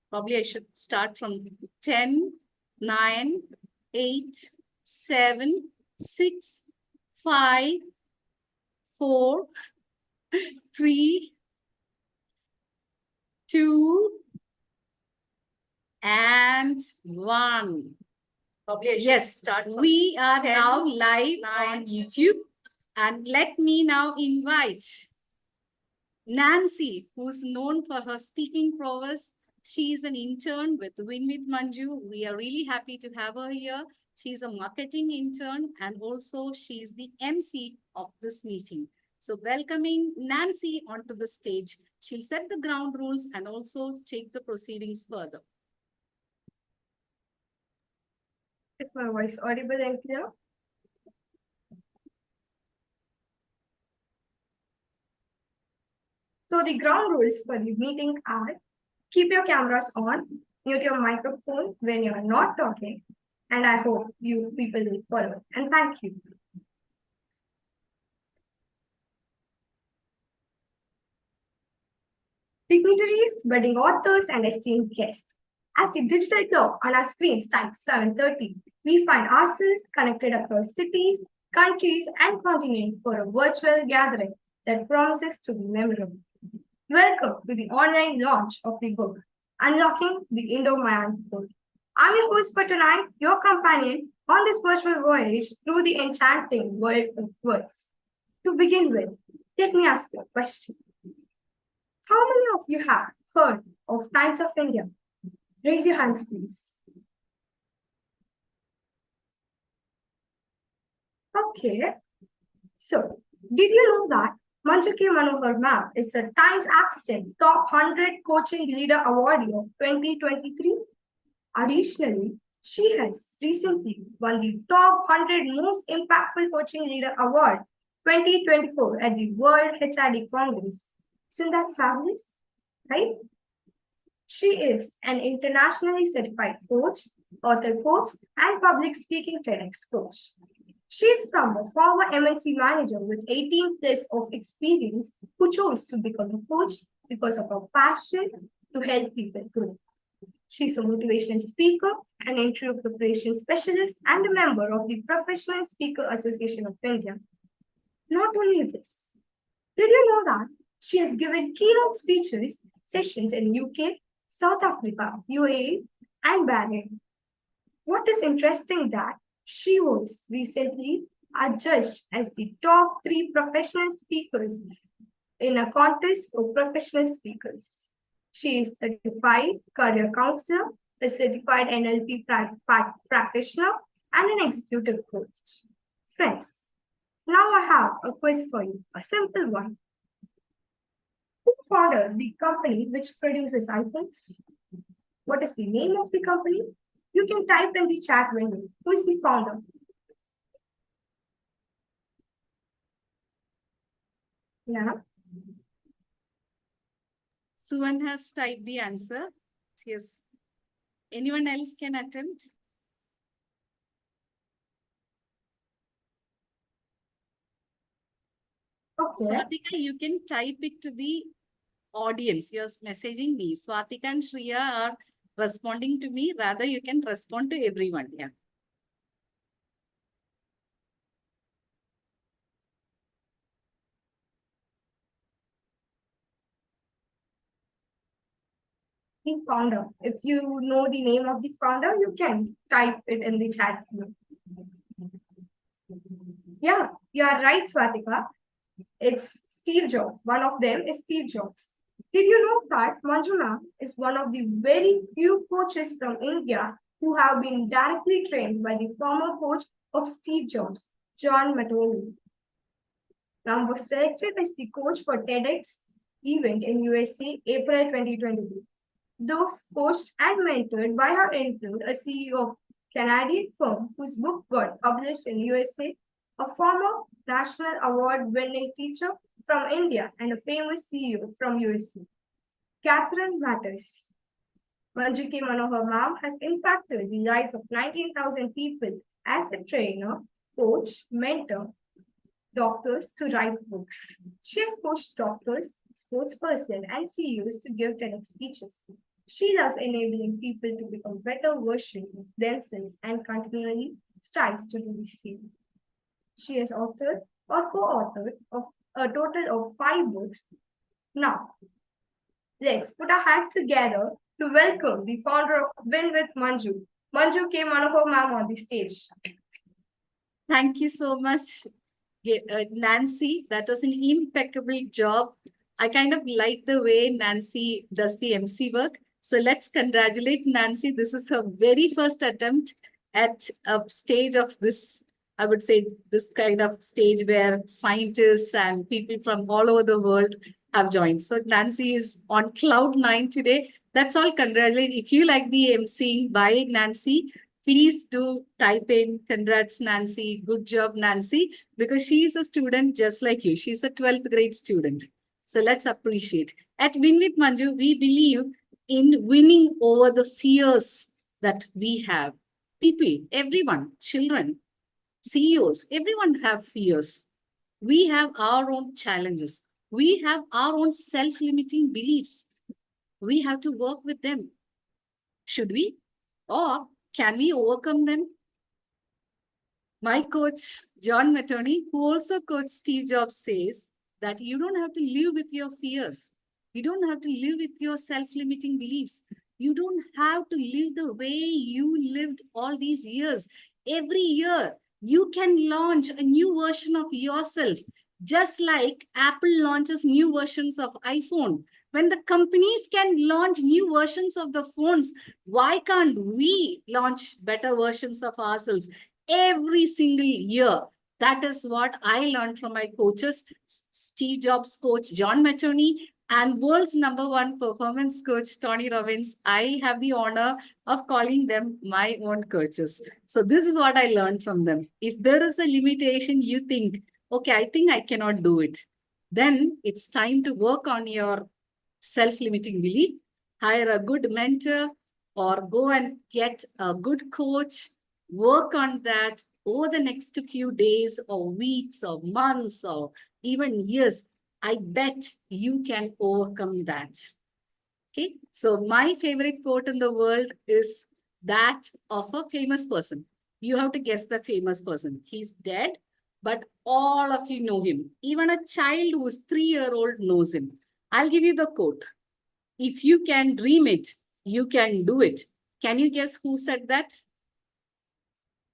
Probably I should start from 10, 9, 8, 7, 6, 5, 4, 3, 2, and 1. Yes, we are now live on YouTube. And let me now invite Nancy, who's known for her speaking prowess. She is an intern with WinWithManju. We are really happy to have her here. She's a marketing intern and also she's the MC of this meeting. So welcoming Nancy onto the stage. She'll set the ground rules and also take the proceedings further. Is my voice audible and clear? So the ground rules for the meeting are: keep your cameras on, mute your microphone when you are not talking, and I hope you people will follow. And thank you. Dignitaries, budding authors, and esteemed guests. As the digital clock on our screen strikes 7:30, we find ourselves connected across cities, countries, and continents for a virtual gathering that promises to be memorable. Welcome to the online launch of the book, Unlocking the Indo-Mayan Code. I'm your host for tonight, your companion on this virtual voyage through the enchanting world of words. To begin with, let me ask you a question. How many of you have heard of Times of India? Raise your hands, please. Okay. So, did you know that Manju K. Manohar Ma'am is a Times Accent Top 100 Coaching Leader Awardee of 2023? Additionally, she has recently won the Top 100 Most Impactful Coaching Leader Award 2024 at the World HRD Congress. Isn't that fabulous? Right? She is an internationally certified coach, author coach, and public speaking TEDx coach. She is from a former MNC manager with 18 years of experience who chose to become a coach because of her passion to help people grow. She's a motivational speaker, an interview preparation specialist, and a member of the Professional Speaker Association of India. Not only this, did you know that she has given keynote speeches sessions in UK, South Africa, UAE, and Bahrain? What is interesting that she was recently adjudged as the top 3 professional speakers in a contest for professional speakers. She is a certified career counselor, a certified NLP practitioner, and an executive coach. Friends, now I have a quiz for you, a simple one. Who founded the company which produces iPhones? What is the name of the company? You can type in the chat window. Who is the founder? Yeah. Suvan has typed the answer. Yes. Anyone else can attempt? Okay. Swatika, you can type it to the audience. You're messaging me. Swatika and Shriya are responding to me. Rather, you can respond to everyone. Yeah. The founder. If you know the name of the founder, you can type it in the chat. Yeah, you are right, Swatika. It's Steve Jobs. One of them is Steve Jobs. Did you know that Manjuna is one of the very few coaches from India who have been directly trained by the former coach of Steve Jobs, John Mattoni? Now was selected as the coach for TEDx event in USA, April 2022. Those coached and mentored by her include a CEO of Canadian firm whose book got published in USA, a former national award-winning teacher from India, and a famous CEO from USA. Catherine Matters. Manju K. Manohar Ma'am has impacted the lives of 19,000 people as a trainer, coach, mentor, doctors to write books. She has coached doctors, sportspersons, and CEOs to give TEDx speeches. She loves enabling people to become better versions of themselves and continually strives to do the same. She has authored or co-authored of a total of 5 books. Now, let's put our hands together to welcome the founder of Win with Manju. Manju K. Manohar ma'am on the stage. Thank you so much, Nancy. That was an impeccable job. I kind of like the way Nancy does the MC work. So let's congratulate Nancy. This is her very first attempt at a stage of this, I would say, this kind of stage where scientists and people from all over the world have joined. So Nancy is on cloud nine today. That's all. Congratulate. If you like the MCing by Nancy, please do type in congrats, Nancy. Good job, Nancy, because she is a student just like you. She's a 12th grade student. So let's appreciate. At Win with Manju, we believe in winning over the fears that we have. People, everyone, children, CEOs, everyone have fears. We have our own challenges. We have our own self-limiting beliefs. We have to work with them. Should we? Or can we overcome them? My coach, John Mattoni, who also coached Steve Jobs, says that you don't have to live with your fears. You don't have to live with your self-limiting beliefs. You don't have to live the way you lived all these years. Every year, you can launch a new version of yourself, just like Apple launches new versions of iPhone. When the companies can launch new versions of the phones, why can't we launch better versions of ourselves every single year? That is what I learned from my coaches, Steve Jobs coach, John Mattoni, and world's #1 performance coach, Tony Robbins. I have the honor of calling them my own coaches. So this is what I learned from them. If there is a limitation, you think, okay, I think I cannot do it, then it's time to work on your self-limiting belief, hire a good mentor, or go and get a good coach, work on that over the next few days or weeks or months or even years. I bet you can overcome that. Okay, so my favorite quote in the world is that of a famous person. You have to guess the famous person. He's dead, but all of you know him. Even a child who is 3-year-old knows him. I'll give you the quote. If you can dream it, you can do it. Can you guess who said that?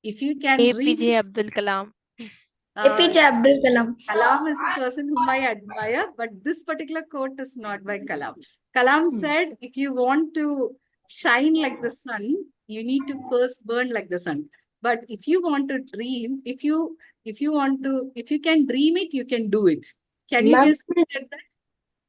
If you can dream APJ it, Abdul Kalam. APJ Abdul Kalam. Kalam is the person whom I admire, but this particular quote is not by Kalam. Kalam said, if you want to shine like the sun, you need to first burn like the sun. But if you want to dream, if you can dream it, you can do it. Can you guess who said that?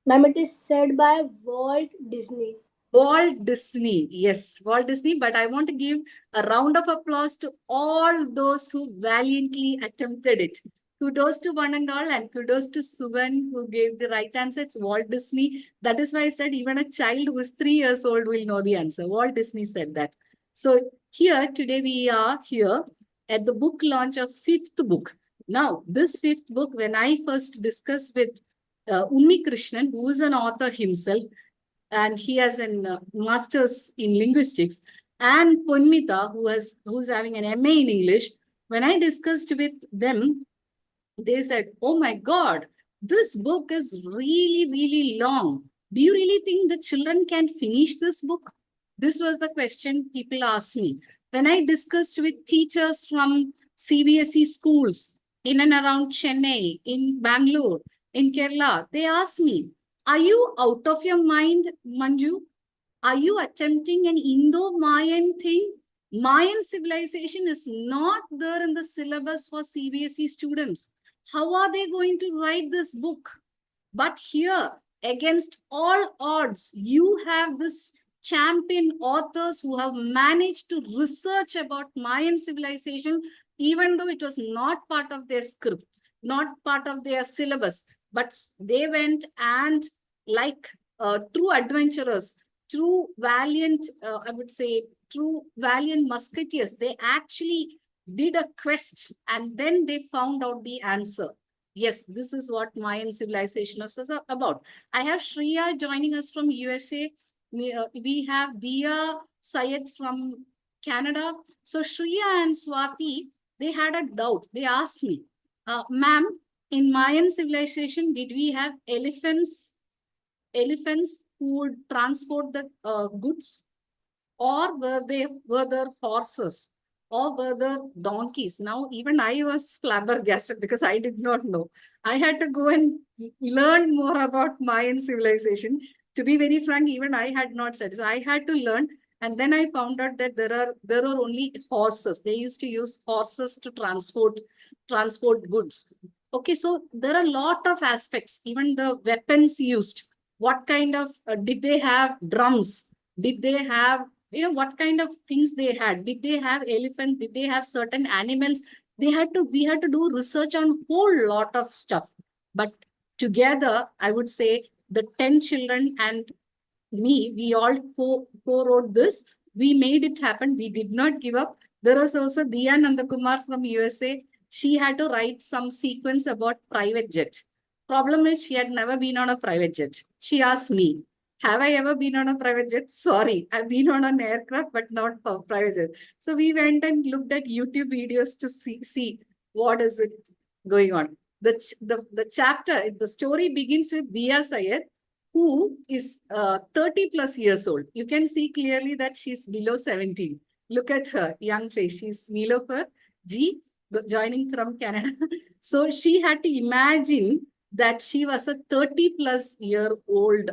Ma'am, it is said by Walt Disney. Walt Disney. Yes, Walt Disney. But I want to give a round of applause to all those who valiantly attempted it. Kudos to one and all, and kudos to Suvan who gave the right answer. It's Walt Disney. That is why I said even a child who is 3 years old will know the answer. Walt Disney said that. So here, today we are here at the book launch of 5th book. Now, this 5th book, when I first discussed with Unni Krishnan, who is an author himself, and he has a master's in linguistics, and Punmita, who's having an MA in English. When I discussed with them, they said, oh my God, this book is really, really long. Do you really think the children can finish this book? This was the question people asked me. When I discussed with teachers from CBSE schools in and around Chennai, in Bangalore, in Kerala, they asked me, are you out of your mind, Manju? Are you attempting an Indo-Mayan thing? Mayan civilization is not there in the syllabus for CBSE students. How are they going to write this book? But here, against all odds, you have this champion authors who have managed to research about Mayan civilization, even though it was not part of their script, not part of their syllabus. But they went and, like true adventurers, true valiant, I would say, true valiant musketeers, they actually did a quest and then they found out the answer. Yes, this is what Mayan civilization is about. I have Shreya joining us from USA. We have Dia Sayed from Canada. So Shriya and Swati, they had a doubt. They asked me, ma'am, in Mayan civilization, did we have elephants who would transport the goods, or were there horses, or were there donkeys? Now even I was flabbergasted because I did not know. I had to go and learn more about Mayan civilization. To be very frank, even I had not studied, so I had to learn. And then I found out that there are only horses. They used to use horses to transport goods. Okay, so there are a lot of aspects. Even the weapons used, what kind of did they have drums, did they have, what kind of things they had, did they have elephants, did they have certain animals? We had to do research on whole lot of stuff. But together, I would say, the 10 children and me, we all co-wrote this. We made it happen. We did not give up. There was also Diya Nandakumar from USA. She had to write some sequence about private jet. Problem is, she had never been on a private jet. She asked me, have I ever been on a private jet? Sorry, I've been on an aircraft, but not a private jet. So we went and looked at YouTube videos to see what is it going on. The chapter, the story begins with Diya Sayed, who is 30 plus years old. You can see clearly that she's below 17. Look at her young face. She's Nilofer G, joining from Canada. So she had to imagine that she was a 30 plus year old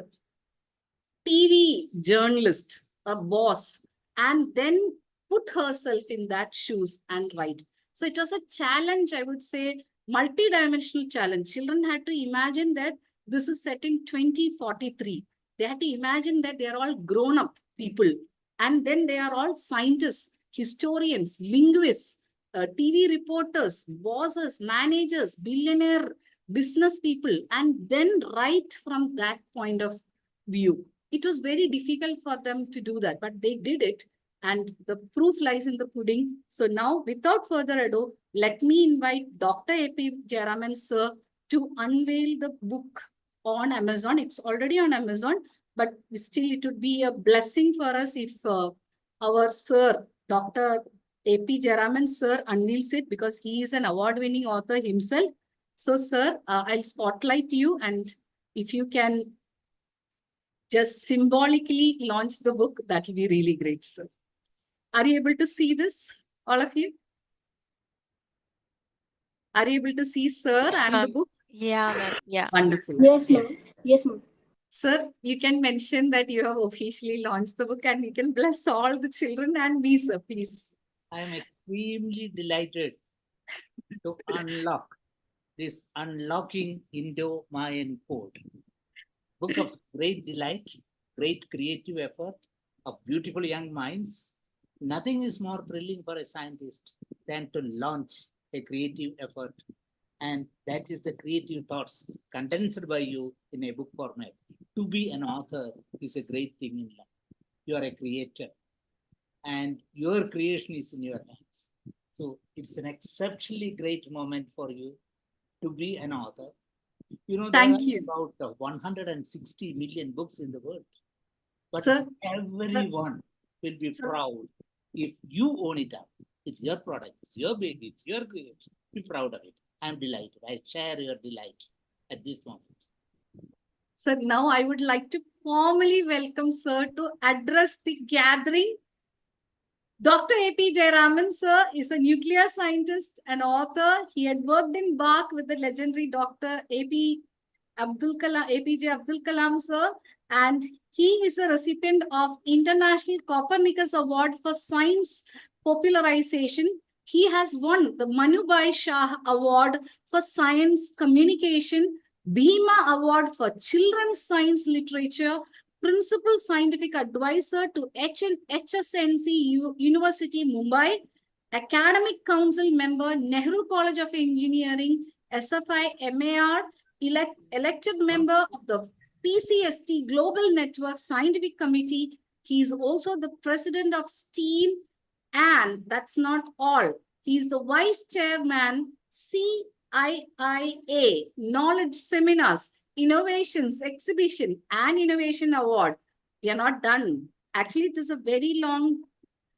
TV journalist, a boss, and then put herself in that shoes and write. So it was a challenge, I would say, multi-dimensional challenge. Children had to imagine that this is set in 2043. They had to imagine that they are all grown-up people. And then they are all scientists, historians, linguists, TV reporters, bosses, managers, billionaire business people, and then write from that point of view. It was very difficult for them to do that, but they did it. And the proof lies in the pudding. So now, without further ado, let me invite Dr. A.P. Jayaraman, sir, to unveil the book on Amazon. It's already on Amazon, but still it would be a blessing for us if our sir, Dr. A.P. Jayaraman, sir, unveils it, because he is an award-winning author himself. So, sir, I'll spotlight you, and if you can just symbolically launch the book, that will be really great, sir. Are you able to see this, all of you? Are you able to see sir and the book? Yeah, ma'am. Yeah. Wonderful. Yes, ma'am. Yes, ma'am. Sir, you can mention that you have officially launched the book, and you can bless all the children and me, sir, please. I am extremely delighted to unlock this Unlocking Indo-Mayan Code. Book of great delight, great creative effort of beautiful young minds. Nothing is more thrilling for a scientist than to launch a creative effort. And that is the creative thoughts condensed by you in a book format. To be an author is a great thing in life. You are a creator, and your creation is in your hands. So it's an exceptionally great moment for you to be an author. You know, Thank there you. are about 160 million books in the world. But Sir, everyone will be Sir. proud if you own it up. It's your product, it's your baby, it's your creation. Be proud of it. I'm delighted. I share your delight at this moment. Sir, now I would like to formally welcome sir to address the gathering. Dr. A.P. Jayaraman, sir, is a nuclear scientist and author. He had worked in BARC with the legendary Dr. APJ Abdul Kalam, sir, and he is a recipient of International Copernicus Award for Science Popularization. He has won the Manubhai Shah Award for Science Communication, Bhima Award for Children's Science Literature, Principal Scientific Advisor to HSNC University, Mumbai, Academic Council Member, Nehru College of Engineering, SFI MAR, elected member of the PCST Global Network Scientific Committee. He is also the president of STEAM, and that's not all. He is the vice chairman, CIIA, Knowledge Seminars, Innovations Exhibition and Innovation Award, We are not done. Actually, it is a very long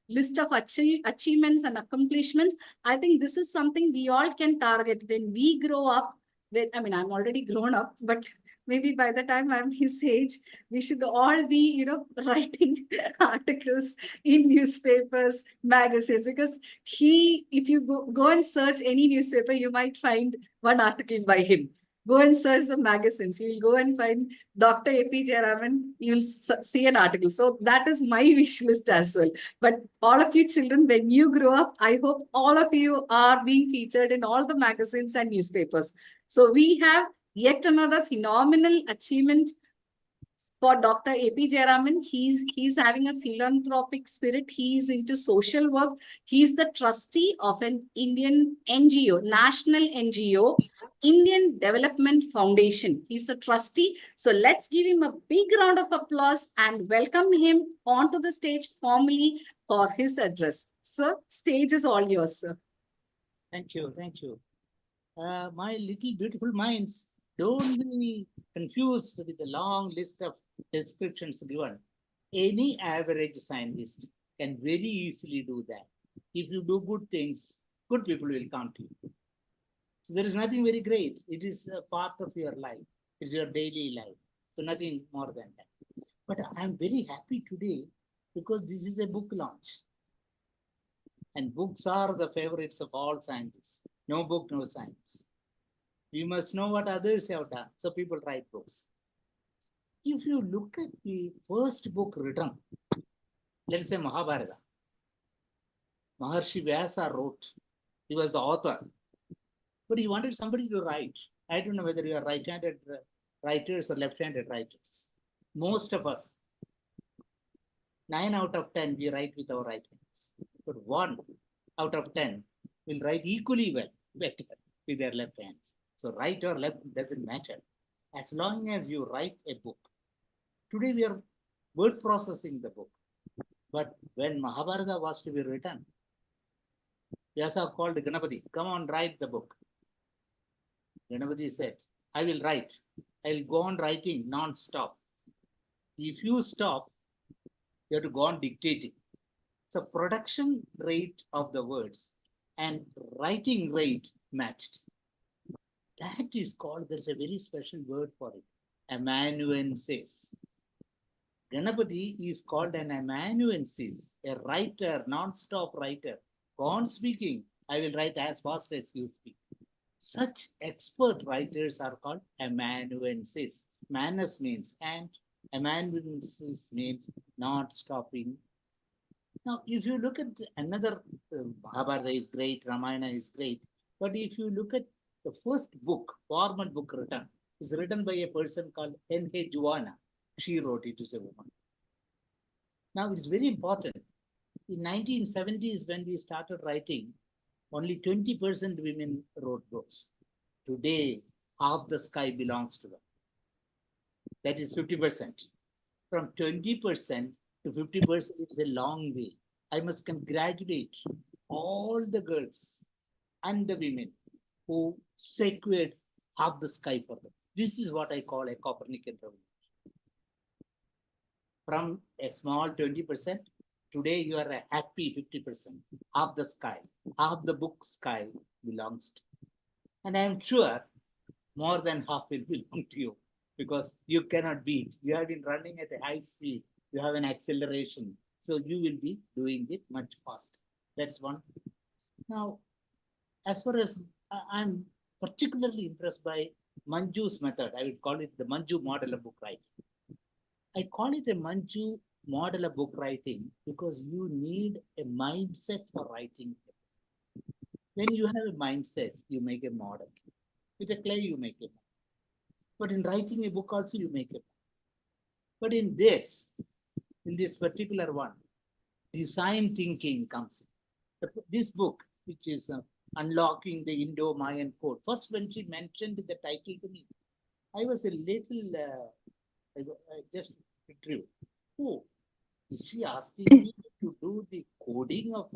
list of achievements and accomplishments. I think this is something we all can target when we grow up. I mean, I'm already grown up, but maybe by the time I'm his age, we should all be, writing articles in newspapers, magazines, because if you go and search any newspaper, you might find one article by him. Go and search the magazines. You will go and find Dr. A.P. Jayaraman. You will see an article. So that is my wish list as well. But all of you children, when you grow up, I hope all of you are being featured in all the magazines and newspapers. So we have yet another phenomenal achievement for Dr. A.P. Jayaraman. He's having a philanthropic spirit. He's into social work. He's the trustee of an Indian NGO, national NGO, Indian Development Foundation. He's the trustee. So let's give him a big round of applause and welcome him onto the stage formally for his address. Sir, stage is all yours, sir. Thank you. Thank you. My little beautiful minds, don't be confused with the long list of descriptions given. Any average scientist can very easily do that. If you do good things, good people will come to you. So there is nothing very great. It is a part of your life. It's your daily life. So nothing more than that. But I'm very happy today because this is a book launch. And books are the favorites of all scientists. No book, no science. We must know what others have done. So people write books. If you look at the first book written, let's say Mahabharata, Maharshi Vyasa wrote. He was the author. But he wanted somebody to write. I don't know whether you are right-handed writers or left-handed writers. Most of us, 9 out of 10, we write with our right hands. But 1 out of 10 will write equally well, better with their left hands. So right or left doesn't matter. As long as you write a book. Today we are word processing the book. But when Mahabharata was to be written, Vyasa called Ganapati, come on, write the book. Ganapati said, I will write. I will go on writing non-stop. If you stop, you have to go on dictating. So production rate of the words and writing rate matched. That is called, there's a very special word for it, amanuensis. Ganapati is called an amanuensis, a writer, non-stop writer. Go on speaking, I will write as fast as you speak. Such expert writers are called amanuensis. Manus means and, amanuensis means not stopping. Now, if you look at another, Mahabharata is great, Ramayana is great, but if you look at the first book, formal book written, is written by a person called N.H. Juana. She wrote it as a woman. Now, it's very important. In 1970s, when we started writing, only 20% women wrote books. Today, half the sky belongs to them. That is 50%. From 20% to 50% is a long way. I must congratulate all the girls and the women who secured half the sky for them. This is what I call a Copernican revolution. From a small 20%, today you are a happy 50%. Half the sky, half the book sky belongs to you. And I am sure more than half will belong to you because you cannot beat. You have been running at a high speed. You have an acceleration. So you will be doing it much faster. That's one. Now, as far as I'm particularly impressed by Manju's method, I would call it the Manju model of book writing. I call it a Manju model of book writing because you need a mindset for writing. When you have a mindset, you make a model. With a clay, you make a model. But in writing a book also, you make a model. But in this particular one, design thinking comes in. This book, which is Unlocking the Indo-Mayan Code. First, when she mentioned the title to me, I was a little, I just retrieved. Oh, is she asking me to do the coding of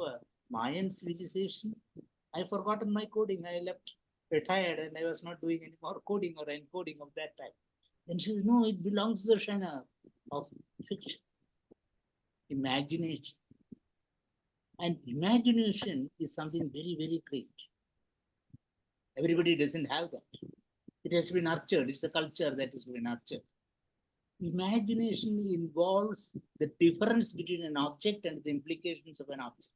Mayan civilization? I forgotten my coding. I left retired and I was not doing any more coding or encoding of that type. Then she says, no, it belongs to the Shana of fiction, imagination. And imagination is something very, very great. Everybody doesn't have that. It has to be nurtured. It's a culture that is to be nurtured. Imagination involves the difference between an object and the implications of an object.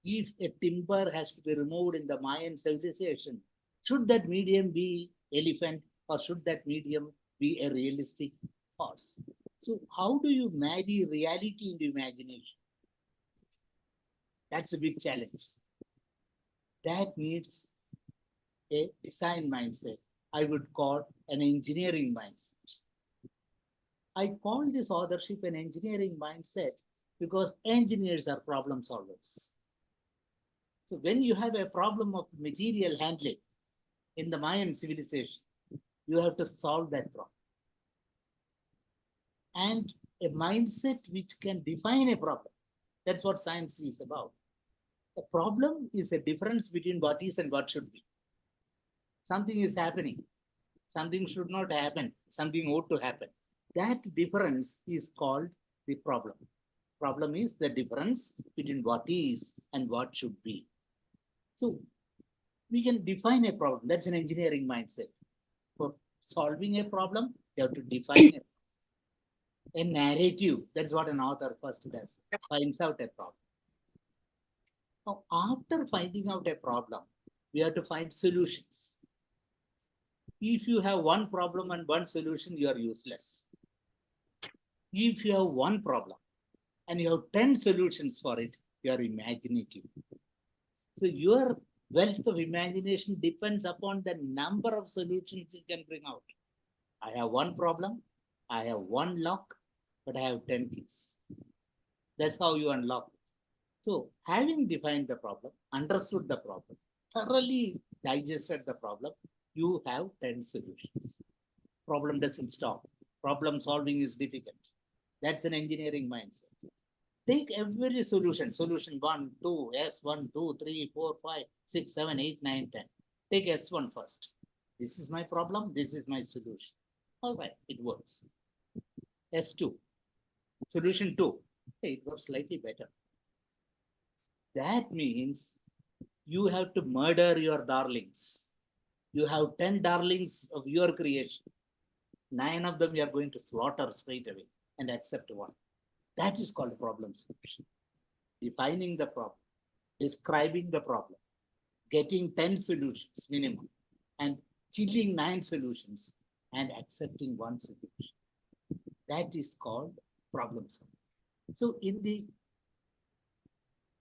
If a timber has to be removed in the Mayan civilization, should that medium be elephant or should that medium be a realistic horse? So how do you marry reality into imagination? That's a big challenge. That needs a design mindset. I would call an engineering mindset. I call this authorship an engineering mindset because engineers are problem solvers. So when you have a problem of material handling in the Mayan civilization, you have to solve that problem. And a mindset which can define a problem. That's what science is about. A problem is a difference between what is and what should be. Something is happening. Something should not happen. Something ought to happen. That difference is called the problem. Problem is the difference between what is and what should be. So we can define a problem. That's an engineering mindset. For solving a problem, you have to define a narrative. That's what an author first does, finds out a problem. Now, after finding out a problem, we have to find solutions. If you have one problem and one solution, you are useless. If you have one problem and you have 10 solutions for it, you are imaginative. So your wealth of imagination depends upon the number of solutions you can bring out. I have one problem, I have one lock, but I have 10 keys. That's how you unlock it. So having defined the problem, understood the problem, thoroughly digested the problem, you have 10 solutions. Problem doesn't stop. Problem solving is difficult. That's an engineering mindset. Take every solution, solution 1, 2, S1, 2, 3, 4, 5, 6, 7, 8, 9, 10. Take S1 first. This is my problem, this is my solution. All right, it works. S2, solution 2. Hey, it works slightly better. That means you have to murder your darlings. You have 10 darlings of your creation. 9 of them you are going to slaughter straight away and accept one. That is called problem solution. Defining the problem, describing the problem, getting 10 solutions minimum, and killing 9 solutions and accepting one solution. That is called problem solving. So in the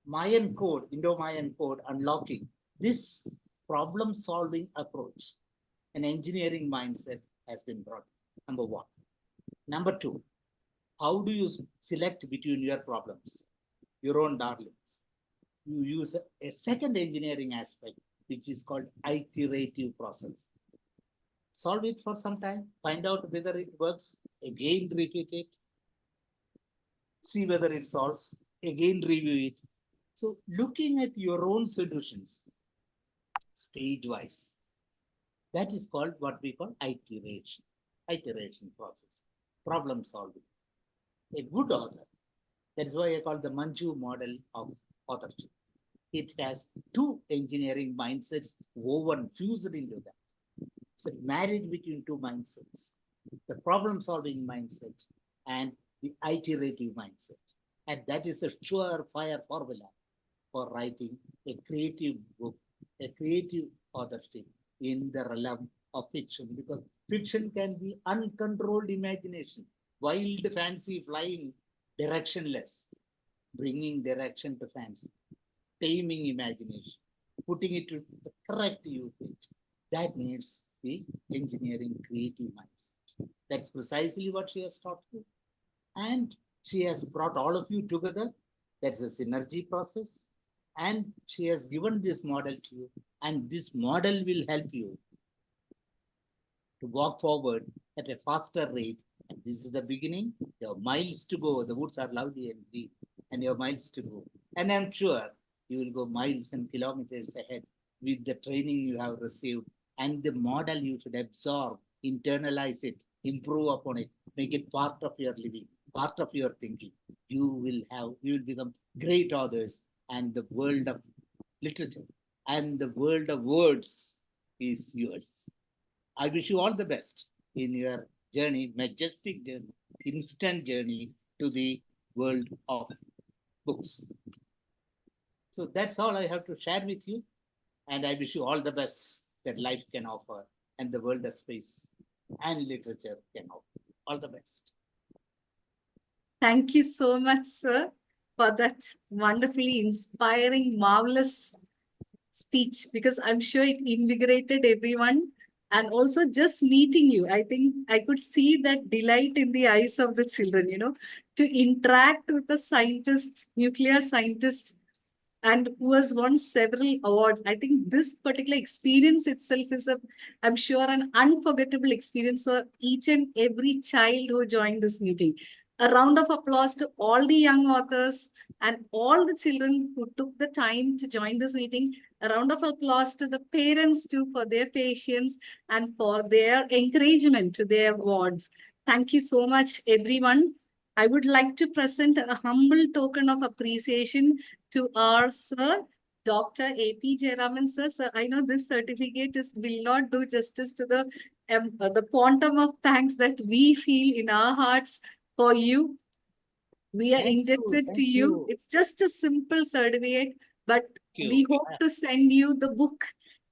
Mayan code, Indo-Mayan code, unlocking this problem solving approach, an engineering mindset has been brought. Number one. Number two, how do you select between your problems, your own darlings? You use a second engineering aspect, which is called iterative process. Solve it for some time, find out whether it works, again repeat it, see whether it solves, again review it. So looking at your own solutions stage-wise, that is called what we call iteration process, problem solving. A good author, that's why I call the Manju model of authorship. It has 2 engineering mindsets woven, fused into that. It's a marriage between 2 mindsets, the problem solving mindset and the iterative mindset. And that is a surefire formula for writing a creative book, a creative authorship in the realm of fiction, because fiction can be uncontrolled imagination, wild fancy flying, directionless, bringing direction to fancy, taming imagination, putting it to the correct usage. That needs the engineering creative mindset. That's precisely what she has taught you. And she has brought all of you together. That's a synergy process. And she has given this model to you. And this model will help you to walk forward at a faster rate. And this is the beginning. You have miles to go. The woods are lovely and deep, and you have miles to go. And I'm sure you will go miles and kilometers ahead with the training you have received and the model you should absorb, internalize it, improve upon it, make it part of your living. part of your thinking. You will become great authors, and the world of literature and the world of words is yours. I wish you all the best in your journey, majestic journey, instant journey to the world of books. So that's all I have to share with you. And I wish you all the best that life can offer and the world of space and literature can offer. All the best. Thank you so much, sir, for that wonderfully inspiring, marvelous speech, because I'm sure it invigorated everyone. And also just meeting you, I think I could see that delight in the eyes of the children, to interact with a scientist, nuclear scientist, and who has won several awards. I think this particular experience itself is I'm sure, an unforgettable experience for each and every child who joined this meeting. A round of applause to all the young authors and all the children who took the time to join this meeting. A round of applause to the parents too for their patience and for their encouragement to their awards. Thank you so much, everyone. I would like to present a humble token of appreciation to our sir, Dr. A.P. Jayaraman, sir. Sir, I know this certificate will not do justice to the quantum of thanks that we feel in our hearts for you. We are indebted to you. It's just a simple certificate, but we hope to send you the book,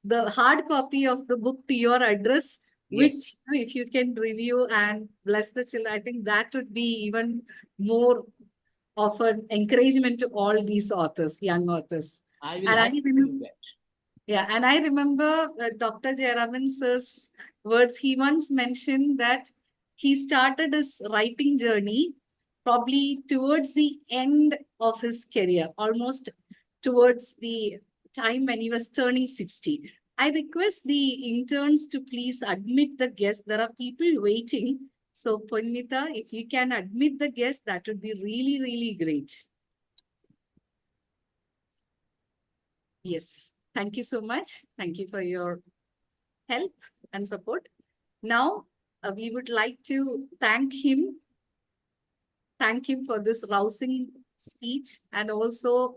the hard copy of the book to your address, which if you can review and bless the children, I think that would be even more of an encouragement to all these authors, young authors. I will have to do that. Yeah, and I remember Dr. Jayaraman sir's words. He once mentioned that he started his writing journey probably towards the end of his career, almost towards the time when he was turning 60. I request the interns to please admit the guests. There are people waiting. So, Purnita, if you can admit the guests, that would be really, really great. Yes. Thank you so much. Thank you for your help and support. Now, we would like to thank him for this rousing speech, and also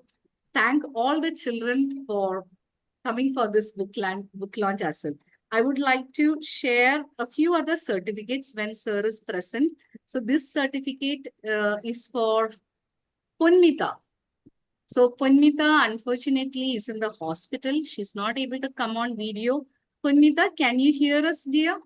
thank all the children for coming for this book launch as well. I would like to share a few other certificates when sir is present. So this certificate is for Punmita. So Punmita, unfortunately, is in the hospital. She's not able to come on video. Punmita, can you hear us, dear?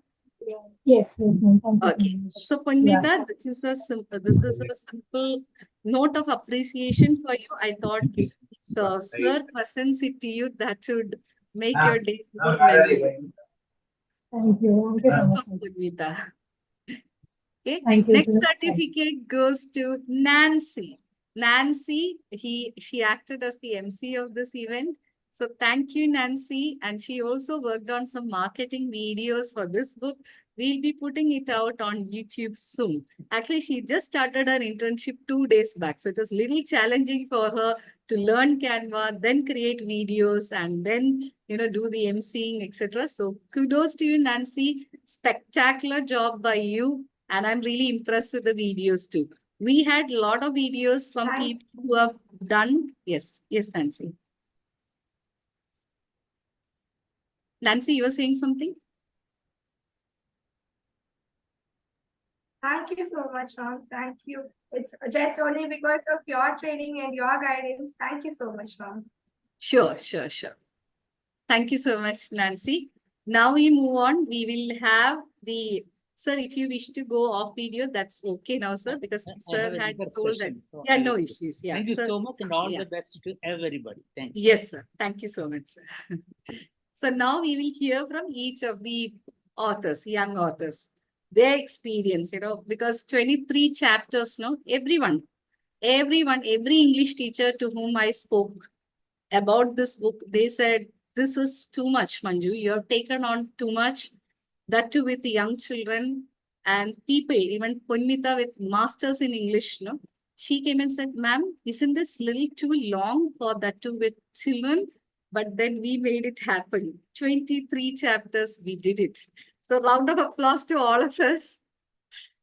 Yes, ma'am. Okay. So Punmita, this is a simple note of appreciation for you. I thought the sir presents it to you, that would make your day more memorable. Thank you. This is from Punmita. Okay. Thank you, Next sir. certificate goes to Nancy. Nancy, she acted as the MC of this event. So thank you, Nancy. And she also worked on some marketing videos for this book. We'll be putting it out on YouTube soon. Actually, she just started her internship 2 days back. So it was a little challenging for her to learn Canva, then create videos, and then, do the MCing, etc. So kudos to you, Nancy. Spectacular job by you. And I'm really impressed with the videos too. We had a lot of videos from people who have done. Yes, Nancy. Nancy, you were saying something? Thank you so much, ma'am. Thank you. It's just only because of your training and your guidance. Thank you so much, ma'am. Sure. Thank you so much, Nancy. Now we move on. We will have the... Sir, if you wish to go off video, that's okay now, sir, because sir had told that. Yeah, no issues. Yeah. Thank you so much, and all the best to everybody. Thank you. Yes, sir. Thank you so much, sir. So now we will hear from each of the authors, young authors, their experience, because 23 chapters, every English teacher to whom I spoke about this book, they said, this is too much, Manju. You have taken on too much. That too with young children and people, even Punmita with masters in English, she came and said, ma'am, isn't this little too long for that too with children? But then we made it happen. 23 chapters, we did it. So round of applause to all of us.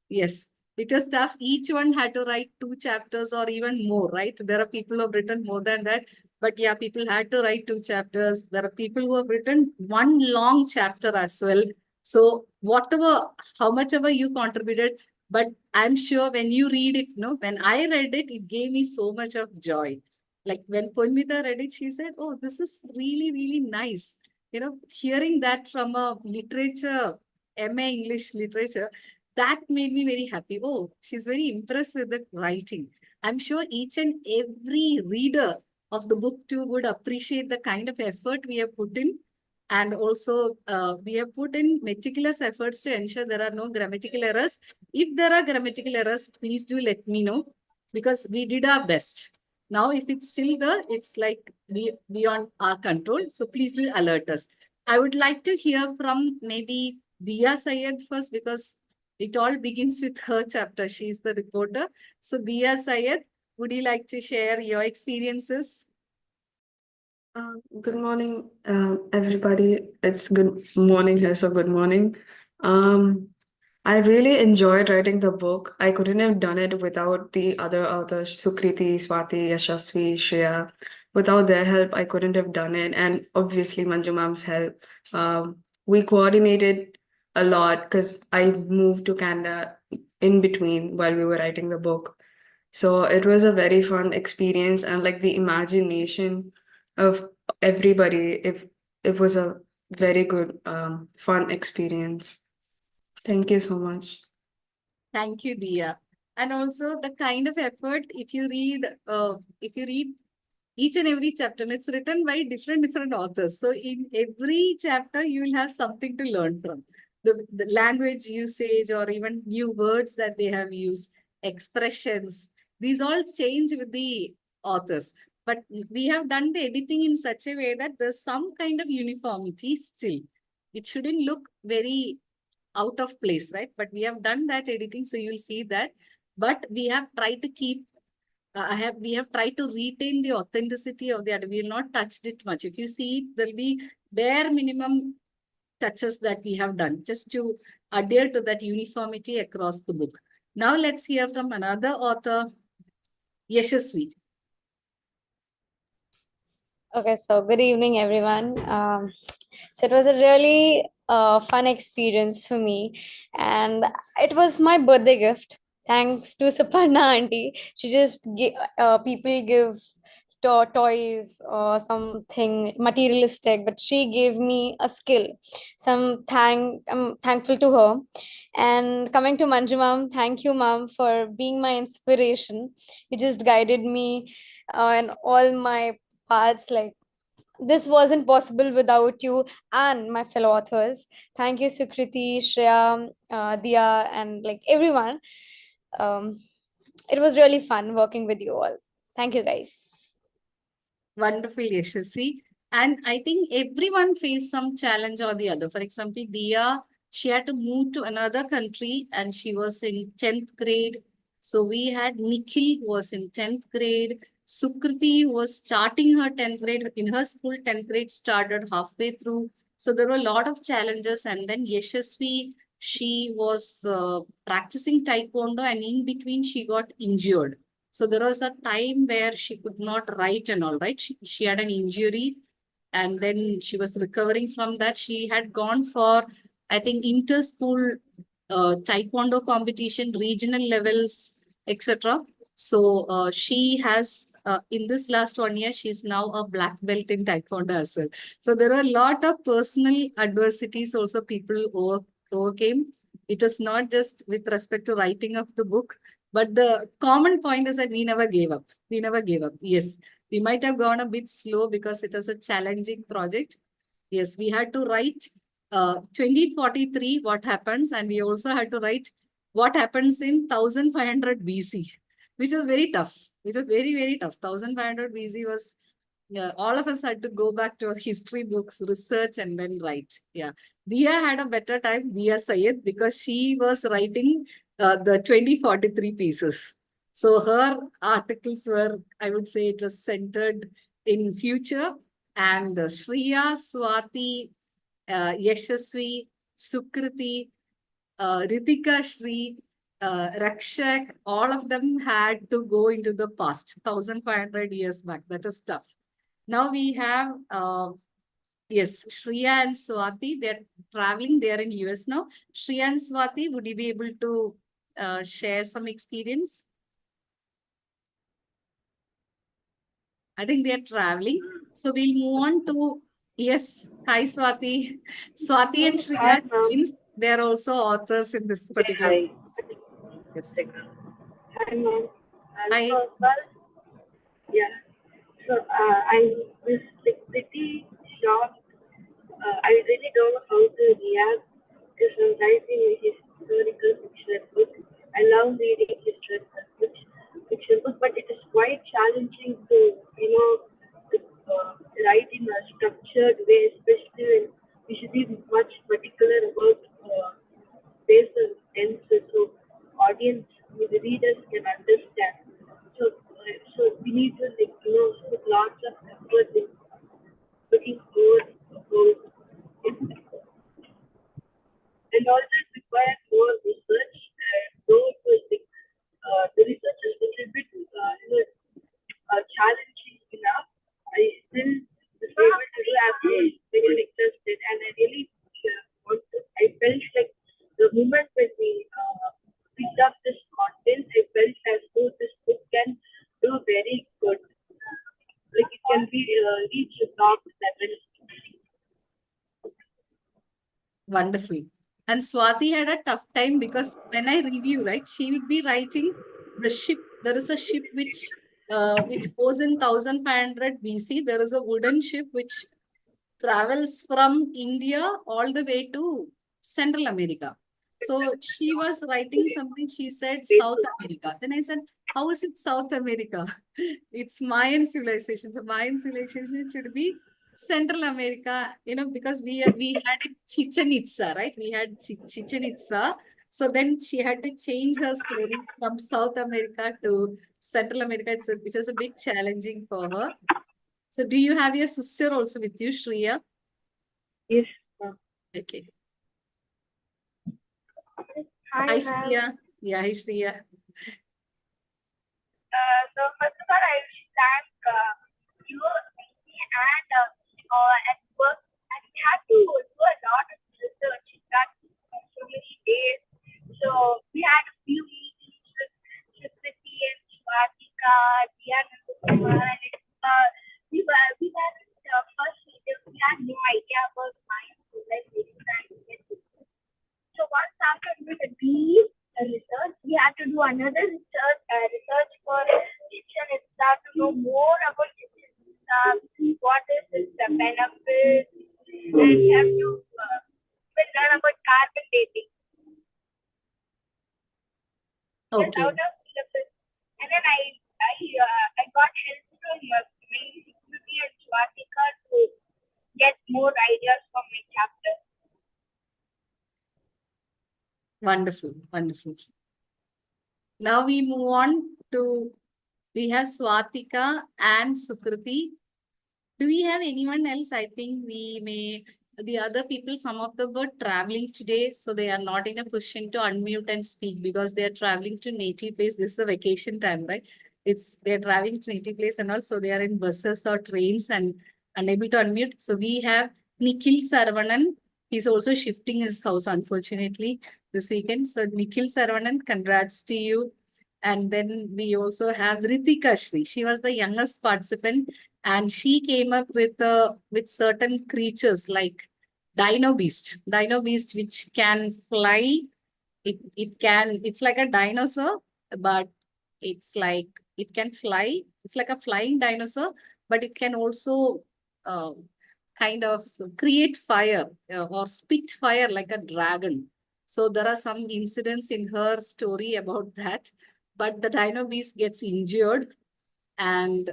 Yes. It was tough. Each one had to write 2 chapters or even more, right? There are people who have written more than that. But yeah, people had to write 2 chapters. There are people who have written one long chapter as well. So whatever, how much ever you contributed, but I'm sure when you read it, no, when I read it, it gave me so much of joy. Like when Punmita read it, she said, "Oh, this is really, really nice." Hearing that from a literature, MA English literature, that made me very happy. Oh, she's very impressed with the writing. I'm sure each and every reader of the book too would appreciate the kind of effort we have put in. And also, we have put in meticulous efforts to ensure there are no grammatical errors. If there are grammatical errors, please do let me know, because we did our best. Now, if it's still there, it's like beyond our control. So please do alert us. I would like to hear from maybe Dia Sayed first, because it all begins with her chapter. She's the reporter. So Dia Sayed, would you like to share your experiences? Good morning, everybody. It's good morning here, so good morning. I really enjoyed writing the book. I couldn't have done it without the other authors, Sukriti, Swati, Yashasvi, Shreya. Without their help, I couldn't have done it. And obviously, Manju Ma'am's help. We coordinated a lot because I moved to Canada in between while we were writing the book. So it was a very fun experience, and like the imagination of everybody, it was a very good, fun experience. Thank you so much. Thank you, Dia. And also the kind of effort, if you read each and every chapter, and it's written by different authors. So in every chapter, you will have something to learn from. The language usage or even new words that they have used, expressions, these all change with the authors. But we have done the editing in such a way that there's some kind of uniformity still. It shouldn't look very out of place, right? But we have done that editing, so you'll see that. But we have tried to keep we have tried to retain the authenticity of the art. We have not touched it much. If you see, there'll be bare minimum touches that we have done just to adhere to that uniformity across the book. Now let's hear from another author, Yashasvi. Okay, so good evening, everyone. So it was a really fun experience for me, and it was my birthday gift. Thanks to Saparna auntie, she just people give toys or something materialistic, but she gave me a skill. I'm thankful to her. And coming to Manju ma'am, thank you ma'am for being my inspiration. You just guided me in all my paths. Like, this wasn't possible without you and my fellow authors. Thank you, Sukriti, Shreya, Dia, and like everyone. Um, it was really fun working with you all. Thank you, guys. Wonderful, Yashasvi. And I think everyone faced some challenge or the other. For example, Dia, she had to move to another country and she was in 10th grade. So we had Nikhil who was in 10th grade. Sukriti who was starting her 10th grade. In her school, 10th grade started halfway through. So there were a lot of challenges. And then Yashasvi, she was practicing Taekwondo, and in between she got injured. So there was a time where she could not write and all, right? She had an injury, and then she was recovering from that. She had gone for, I think, inter-school taekwondo competition, regional levels, etc. So she has, in this last 1 year, she's now a black belt in taekwondo as well. So there are a lot of personal adversities also people overcame. It is not just with respect to writing of the book, but the common point is that we never gave up. We never gave up. Yes, we might have gone a bit slow because it was a challenging project. Yes, we had to write 2043, what happens, and we also had to write what happens in 1500 BC, which was very tough. Which was very, very tough. 1500 BC was, yeah, all of us had to go back to our history books, research, and then write. Yeah. Dia had a better time, Dia Sayed, because she was writing the 2043 pieces. So her articles were, I would say, it was centered in future. And Shreya, Swati, Yashasvi, Sukriti, Ritika Shri, Rakshak, all of them had to go into the past, 1,500 years back. That is tough. Now we have, yes, Shreya and Swati, they're traveling, they're in US now. Shreya and Swati, would you be able to share some experience? I think they're traveling. So we'll move on to, yes, hi Swati. Swati and Shreya, twins, they're also authors in this particular. Hi. Yes. Hi, ma'am. Hi. So, well, yeah. So, I was like pretty shocked. I really don't know how to react because I'm writing a historical fiction book. I love reading historical fiction book, but it is quite challenging to, to, write in a structured way, especially when we should be much particular about based on tenses, so audience, the readers can understand. So we need to put lots of effort in looking forward about it. And also it requires more research. And though it was the research is a little bit challenging enough, I still was able to do as very interested, and I really I felt like the moment when we picked up this content, I felt as though this book can do very good. Like it can be reach the top 7. Wonderful. And Swati had a tough time because when I review, right, she would be writing the ship. There is a ship which goes in 1,500 BC. There is a wooden ship which travels from India all the way to Central America. So she was writing something, she said South America. Then I said, how is it South America? It's Mayan civilization. So Mayan civilization should be Central America, because we had Chichen Itza, right? We had Chichen Itza. So then she had to change her story from South America to Central America, which was a bit challenging for her. So do you have your sister also with you, Shreya? Yes. Okay. Hi, Shreya. Yeah, hi, Shreya. So first of all, I thank you and at work, and we had to do a lot of research that so many days. So we had a few meetings with Chrysalis and Swatika, Diana, we were first meeting. We had no idea about science, like so once after doing a deep research, we had to do another research for kitchen itself to know more about kitchen stuff, what is its benefits, and we have to learn about carbon dating. Okay. Out of syllabus. And then I got help from main security and Swatika to get more ideas from my chapter. Wonderful, wonderful. Now we move on to, we have Swatika and Sukriti. Do we have anyone else? I think we may, the other people, some of them were traveling today, so they are not in a position to unmute and speak because they are traveling to native place. This is a vacation time, right? They're traveling to native place and also they are in buses or trains and unable to unmute. So we have Nikhil Saravanan. He's also shifting his house, unfortunately, this weekend. So Nikhil Saravanan, congrats to you. And then we also have Ritika Shri. She was the youngest participant and she came up with certain creatures like Dino Beast. Dino Beast which can fly. It's like a dinosaur, but it's like it can fly. It's like a flying dinosaur, but it can also kind of create fire or spit fire like a dragon. So there are some incidents in her story about that. But the Dino Beast gets injured and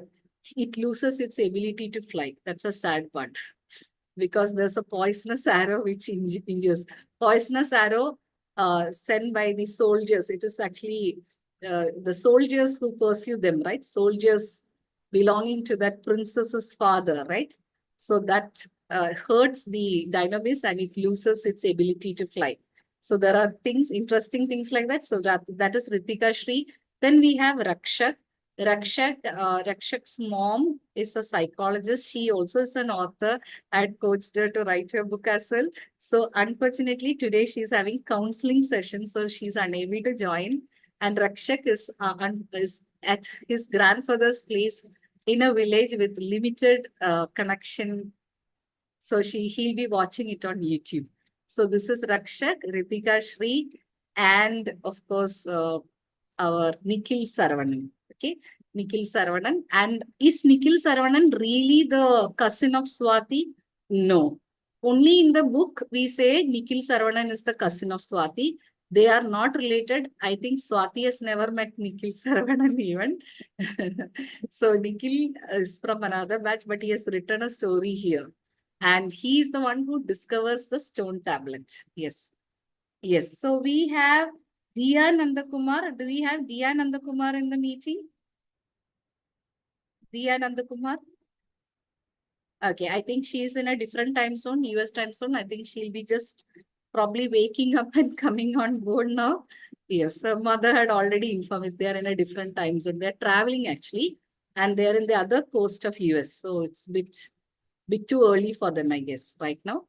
it loses its ability to fly. That's a sad part because there's a poisonous arrow which injures. Poisonous arrow sent by the soldiers. It is actually the soldiers who pursue them, right? Soldiers belonging to that princess's father, right? So that hurts the Dino Beast and it loses its ability to fly. So there are things, interesting things like that. So that is Ritika Shri. Then we have Rakshak. Rakshak's mom is a psychologist. She also is an author. I had coached her to write her book as well. So unfortunately, today she's having counseling session, so she's unable to join. And Rakshak is at his grandfather's place in a village with limited connection. So he'll be watching it on YouTube. So this is Rakshak, Ritika Shri, and of course our Nikhil Saravanan. Okay, Nikhil Saravanan. And is Nikhil Saravanan really the cousin of Swati? No. Only in the book we say Nikhil Saravanan is the cousin of Swati. They are not related. I think Swati has never met Nikhil Saravanan even. So Nikhil is from another batch, but he has written a story here. And he is the one who discovers the stone tablet. Yes. Yes. So we have Diya Nandakumar. Do we have Diya Nandakumar in the meeting? Diya Nandakumar? Okay, I think she is in a different time zone, US time zone. I think she'll be just probably waking up and coming on board now. Yes, her mother had already informed us they are in a different time zone. They're traveling actually, and they're in the other coast of US. So it's bit too early for them, I guess, right now.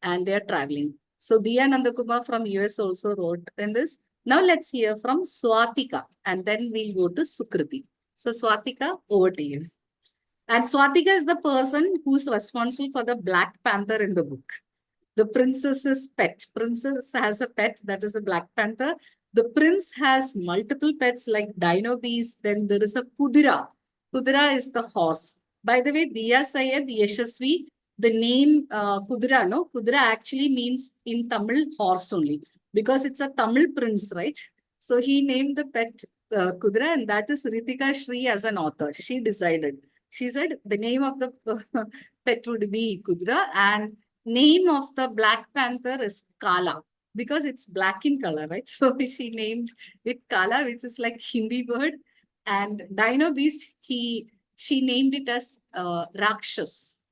And they're traveling. So Diya Nandakumar from US also wrote in this. Now let's hear from Swatika, and then we'll go to Sukriti. So Swatika, over to you. And Swatika is the person who's responsible for the Black Panther in the book. The princess's pet. Princess has a pet, that is a Black Panther. The prince has multiple pets like dino beast. Then there is a Kudira. Kudira is the horse. By the way, Diya Sayed Yashasvi, the name Kudira, no? Kudira actually means in Tamil horse only because it's a Tamil prince, right? So he named the pet Kudira, and that is Ritika Shri as an author. She decided. She said the name of the pet would be Kudra, and name of the Black Panther is Kala because it's black in color, right? So she named it Kala, which is like Hindi bird. And Dino Beast, she named it as Rakshas,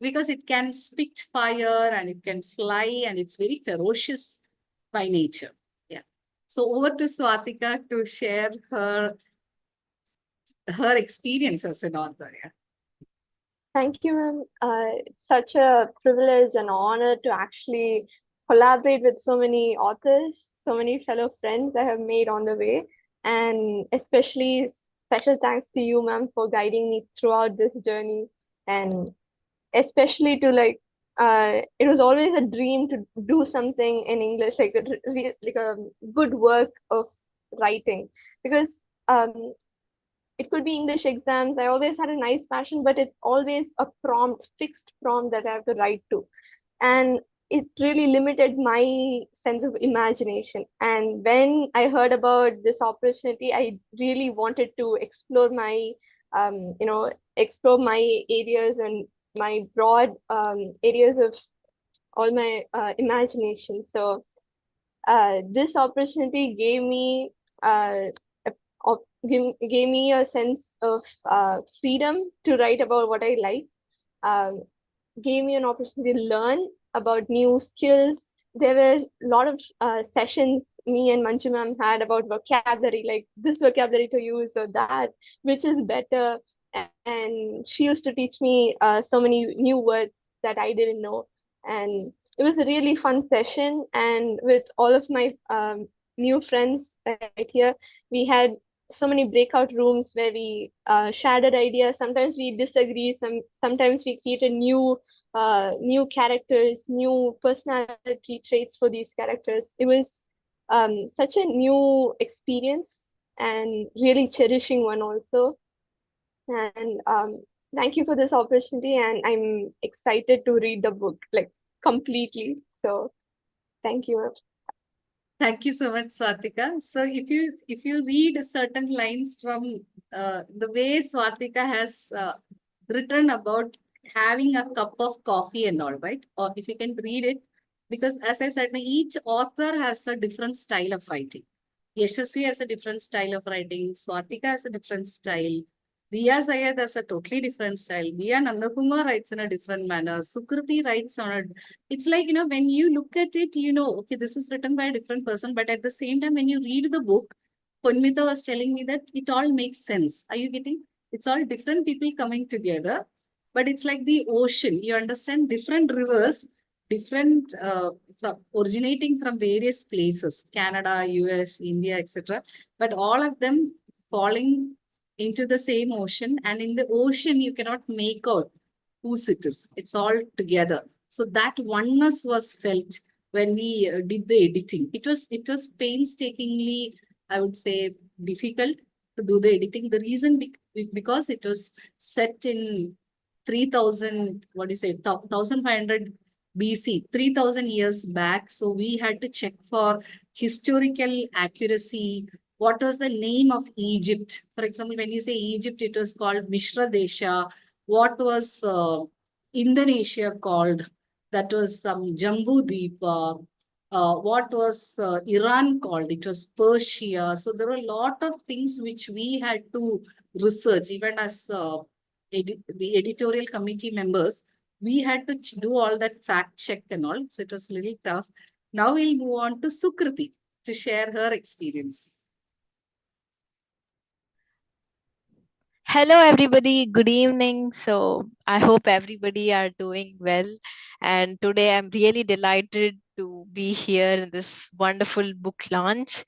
because it can spit fire and it can fly and it's very ferocious by nature. Yeah. So over to Swatika to share her experience as an author. Yeah. Thank you, ma'am. It's such a privilege and honor to actually collaborate with so many authors, so many fellow friends I have made on the way. And especially special thanks to you, ma'am, for guiding me throughout this journey. And especially to it was always a dream to do something in English, like a good work of writing. Because it could be English exams. I always had a nice passion, but it's always a fixed prompt that I have to write to. And it really limited my sense of imagination. And when I heard about this opportunity, I really wanted to explore my, explore my areas and my broad areas of all my imagination. So this opportunity gave me gave me a sense of freedom to write about what I like, gave me an opportunity to learn about new skills. There were a lot of sessions me and Manju ma'am had about vocabulary, like this vocabulary to use or that, which is better. And she used to teach me so many new words that I didn't know. And it was a really fun session. And with all of my new friends right here, we had so many breakout rooms where we shared ideas. Sometimes we disagree. Sometimes we created new characters, new personality traits for these characters. It was such a new experience and really cherishing one also. And thank you for this opportunity. And I'm excited to read the book completely. So thank you. Thank you so much, Swatika. So if you read certain lines from the way Swatika has written about having a cup of coffee and all, right? Or if you can read it, because as I said, each author has a different style of writing. Yashasvi has a different style of writing. Swatika has a different style. Diya Zayed has a totally different style. Diya Nandakumar writes in a different manner. Sukriti writes on a, it's like, when you look at it, okay, this is written by a different person, but at the same time, when you read the book, Ponmita was telling me that it all makes sense. Are you getting? It's all different people coming together, but it's like the ocean. You understand? Different rivers, different, originating from various places, Canada, US, India, etc. But all of them falling into the same ocean, and in the ocean you cannot make out whose it is. It's all together. So that oneness was felt when we did the editing. It was painstakingly, I would say, difficult to do the editing. The reason because it was set in 3000, what do you say, 1500 BC, 3000 years back. So we had to check for historical accuracy. What was the name of Egypt? For example, when you say Egypt, it was called Mishra Desha. What was Indonesia called? That was some Jambu Deepa. What was Iran called? It was Persia. So there were a lot of things which we had to research, even as the editorial committee members. We had to do all that fact check and all. So it was a little tough. Now we'll move on to Sukriti to share her experience. Hello, everybody. Good evening. So I hope everybody are doing well. And today I'm really delighted to be here in this wonderful book launch.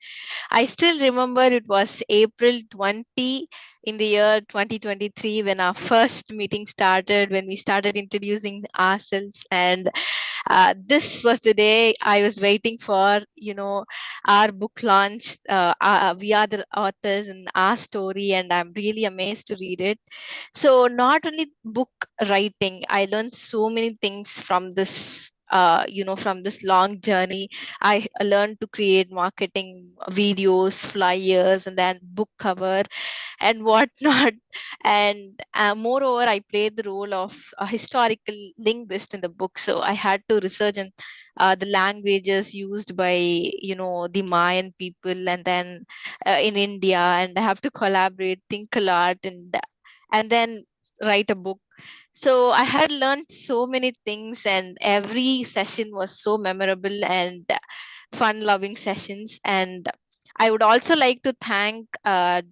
I still remember it was April 20 in the year 2023 when our first meeting started, when we started introducing ourselves. And this was the day I was waiting for, our book launch. We are the authors in our story, and I'm really amazed to read it. So, not only book writing, I learned so many things from this. From this long journey, I learned to create marketing videos, flyers, and then book cover and whatnot. And moreover, I played the role of a historical linguist in the book. So I had to research in the languages used by, the Mayan people, and then in India, and I have to collaborate, think a lot, and then write a book. So I had learned so many things, and every session was so memorable and fun loving sessions. And I would also like to thank DTM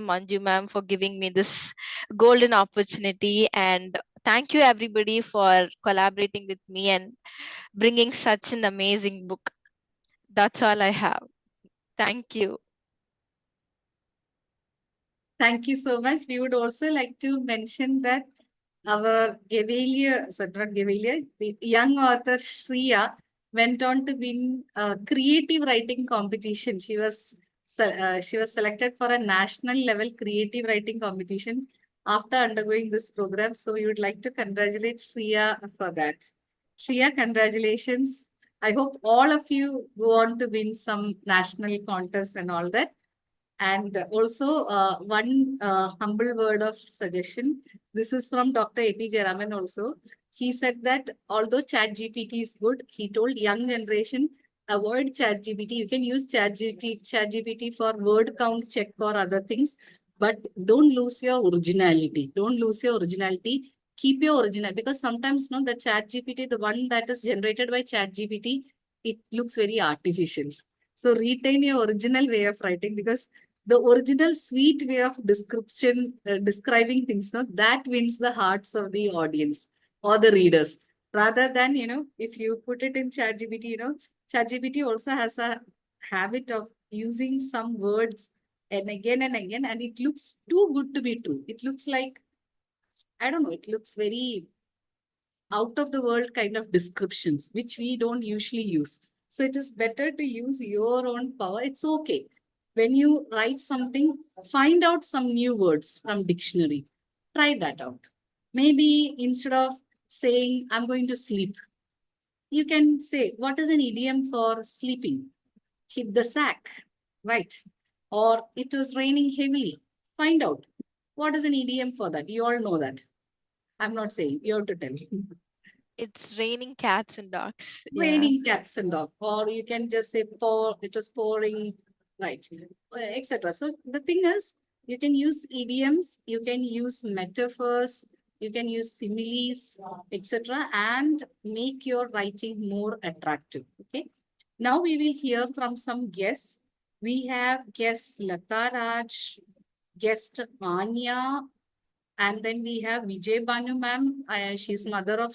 Manju ma'am for giving me this golden opportunity. And thank you everybody for collaborating with me and bringing such an amazing book. That's all I have. Thank you. Thank you so much. We would also like to mention that our Gevalia, not Gevalia, the young author Shreya went on to win a creative writing competition. She was selected for a national level creative writing competition after undergoing this program. So we would like to congratulate Shreya for that. Shreya, congratulations. I hope all of you go on to win some national contests and all that. And also, one humble word of suggestion. This is from Dr. A.P. Jayaraman also. He said that although ChatGPT is good, he told young generation, avoid ChatGPT. You can use ChatGPT for word count check or other things, but don't lose your originality. Don't lose your originality. Keep your original, because sometimes no, the ChatGPT, the one that is generated by ChatGPT, it looks very artificial. So retain your original way of writing, because the original sweet way of describing things, no, that wins the hearts of the audience or the readers. Rather than, if you put it in ChatGPT, ChatGPT also has a habit of using some words and again, and it looks too good to be true. It looks like, I don't know, it looks very out of the world kind of descriptions, which we don't usually use. So it is better to use your own power. It's okay. When you write something, find out some new words from dictionary. Try that out. Maybe instead of saying, I'm going to sleep, you can say, what is an idiom for sleeping? Hit the sack, right? Or it was raining heavily. Find out. What is an idiom for that? You all know that. I'm not saying, you have to tell. It's raining cats and dogs. Raining cats and dogs. Or you can just say, it was pouring, right, etc. So the thing is, You can use idioms, you can use metaphors, you can use similes, etc., and make your writing more attractive. Okay. Now we will hear from some guests. We have guest Lata Raj, guest Anya, and then we have Vijay Banu ma'am. She's mother of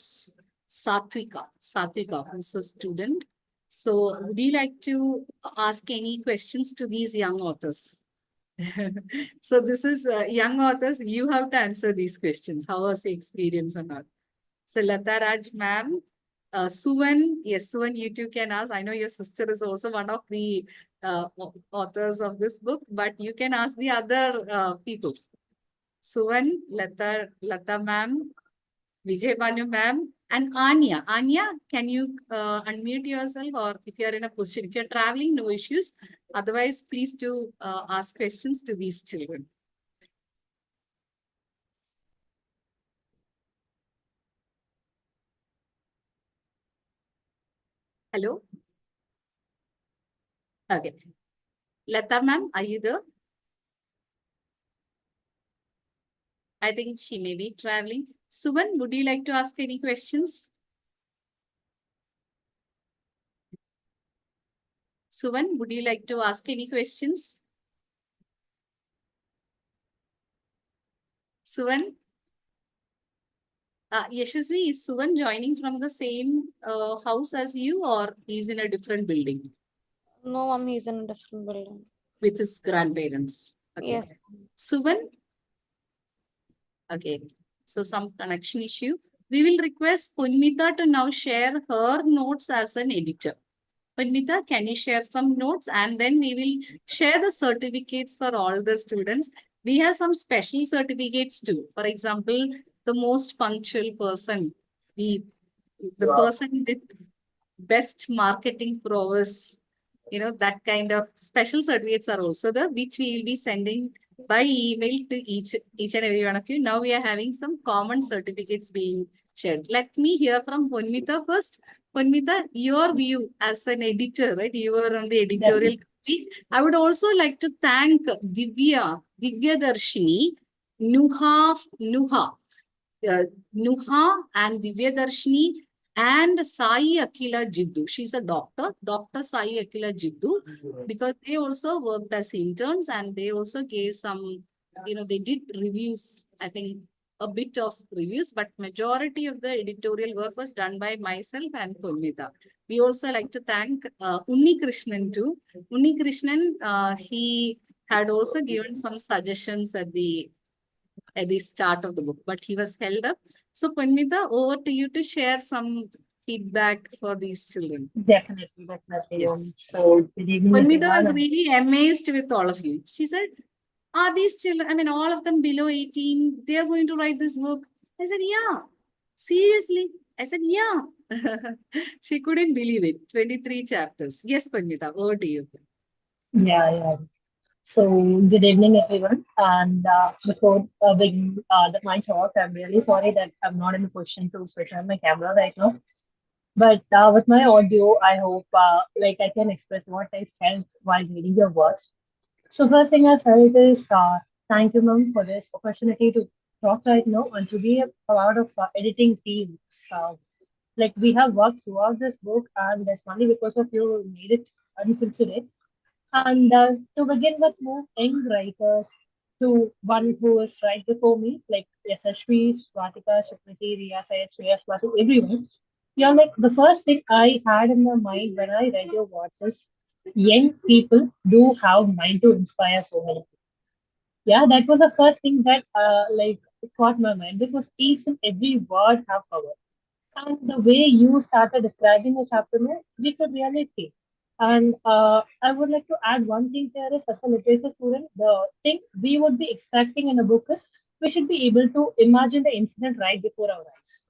Satvika, who's a student. So would you like to ask any questions to these young authors? So this is young authors. You have to answer these questions. How was the experience or not? So Lata Raj ma'am, Suvan, yes, Suvan, you too can ask. I know your sister is also one of the authors of this book, but you can ask the other people. Suvan, Lata ma'am, Vijay Banu ma'am, and Anya. Anya, can you unmute yourself, or if you are in a position, if you're traveling, no issues. Otherwise, please do ask questions to these children. Hello? Okay. Lata ma'am, are you there? I think she may be traveling. Suvan, would you like to ask any questions? Suvan, would you like to ask any questions? Suvan? Yashasvi, is Suvan joining from the same house as you, or he's in a different building No, ma'am, he's in a different building. with his grandparents? Okay. Yes. Suvan? Okay. So some connection issue. We will request Punmita to now share her notes as an editor. Punmita, can you share some notes? And then we will share the certificates for all the students. We have some special certificates too. For example, the most punctual person, the person with best marketing prowess, that kind of special certificates are also there, which we will be sending by email to each and every one of you. Now we are having some common certificates being shared. Let me hear from Punmita first. Punmita, your view as an editor, right? You were on the editorial committee. I would also like to thank Divya Darshini, Nuha, Nuha and Divya Darshini and Sai Akila Jiddu. She's a doctor, Dr. Sai Akila Jiddu, because they also worked as interns and they also gave some, they did reviews, I think a bit of reviews, but majority of the editorial work was done by myself and Purnita. We also like to thank Unni Krishnan too. Unni Krishnan, he had also given some suggestions at the start of the book, but he was held up. So, Panmita, over to you to share some feedback for these children. Definitely. Yes. So, good evening, Panmita was everyone. really amazed with all of you. She said, are these children, I mean, all of them below 18, they are going to write this book? I said, yeah. Seriously? I said, yeah. She couldn't believe it. 23 chapters. Yes, Panmita, over to you. Yeah. So, good evening, everyone. And before beginning my talk, I'm really sorry that I'm not in a position to switch on my camera right now. But with my audio, I hope I can express what I felt while reading your words. So, first thing I felt is thank you, ma'am, for this opportunity to talk right now and to be a part of editing team. So, we have worked throughout this book, and that's only because of you we made it until today. And to begin with, more young writers to one who was right before me, like Yasashvi, Swatika, Shukriti, Riya, Sayed, Shreya, Swati, everyone. You're like the first thing I had in my mind when I read your words is young people do have mind to inspire so many people. Yeah, that was the first thing that caught my mind because each and every word have power. And the way you started describing the chapter, no, we could really feel. And I would like to add one thing here is, as a literature student, the thing we would be expecting in a book is we should be able to imagine the incident right before our eyes.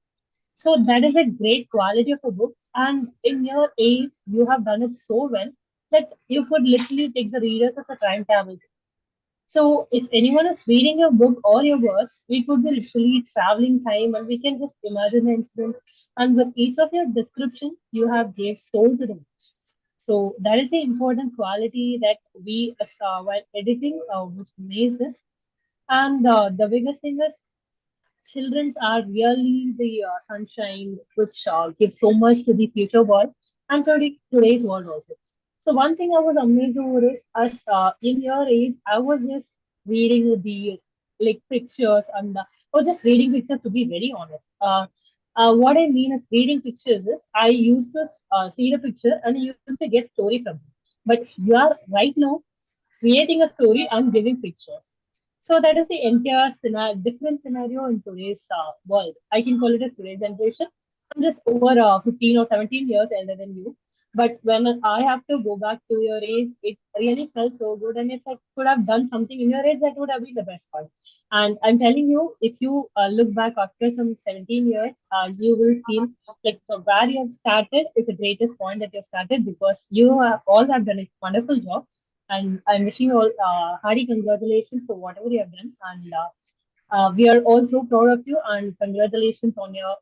So that is a great quality of a book. And in your age, you have done it so well that you could literally take the readers as a time travel. So if anyone is reading your book or your works, we could be literally traveling time and we can just imagine the incident. And with each of your description, you have gave soul to the books. So that is the important quality that we while editing, which makes this. And the biggest thing is children are really the sunshine which gives so much to the future world and to today's world also. So one thing I was amazed over is us in your age, I was just reading the like pictures and or just reading pictures to be very honest. What I mean is reading pictures is I used to see the picture and I used to get story from it. But you are right now creating a story and giving pictures. So that is the entire different scenario in today's world. I can call it as today's generation. I'm just over 15 or 17 years elder than you. But when I have to go back to your age, it really felt so good. And if I could have done something in your age, that would have been the best part. And I'm telling you, if you look back after some 17 years, you will feel like where you have started is the greatest point that you have started because you all have done a wonderful job. And I'm wishing you all hearty congratulations for whatever you have done. And we are also proud of you. And congratulations on your.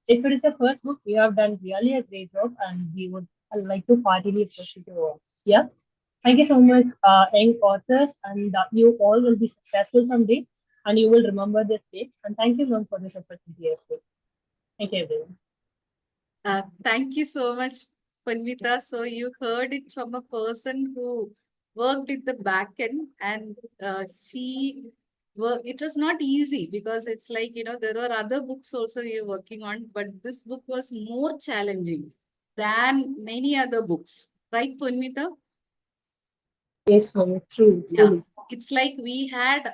If it is the first book, you have done really a great job, and we would like to heartily appreciate you all. Yeah. Thank you so much, young authors, and you all will be successful someday, and you will remember this day. And thank you, ma'am, for this opportunity as well. Thank you, everyone. Thank you so much, Panvita. So you heard it from a person who worked at the back end, and she worked. It was not easy because it's like, there were other books also you're working on, but this book was more challenging than many other books. Right, Panvita? Yes, ma'am. True, Yeah. truly. It's like we had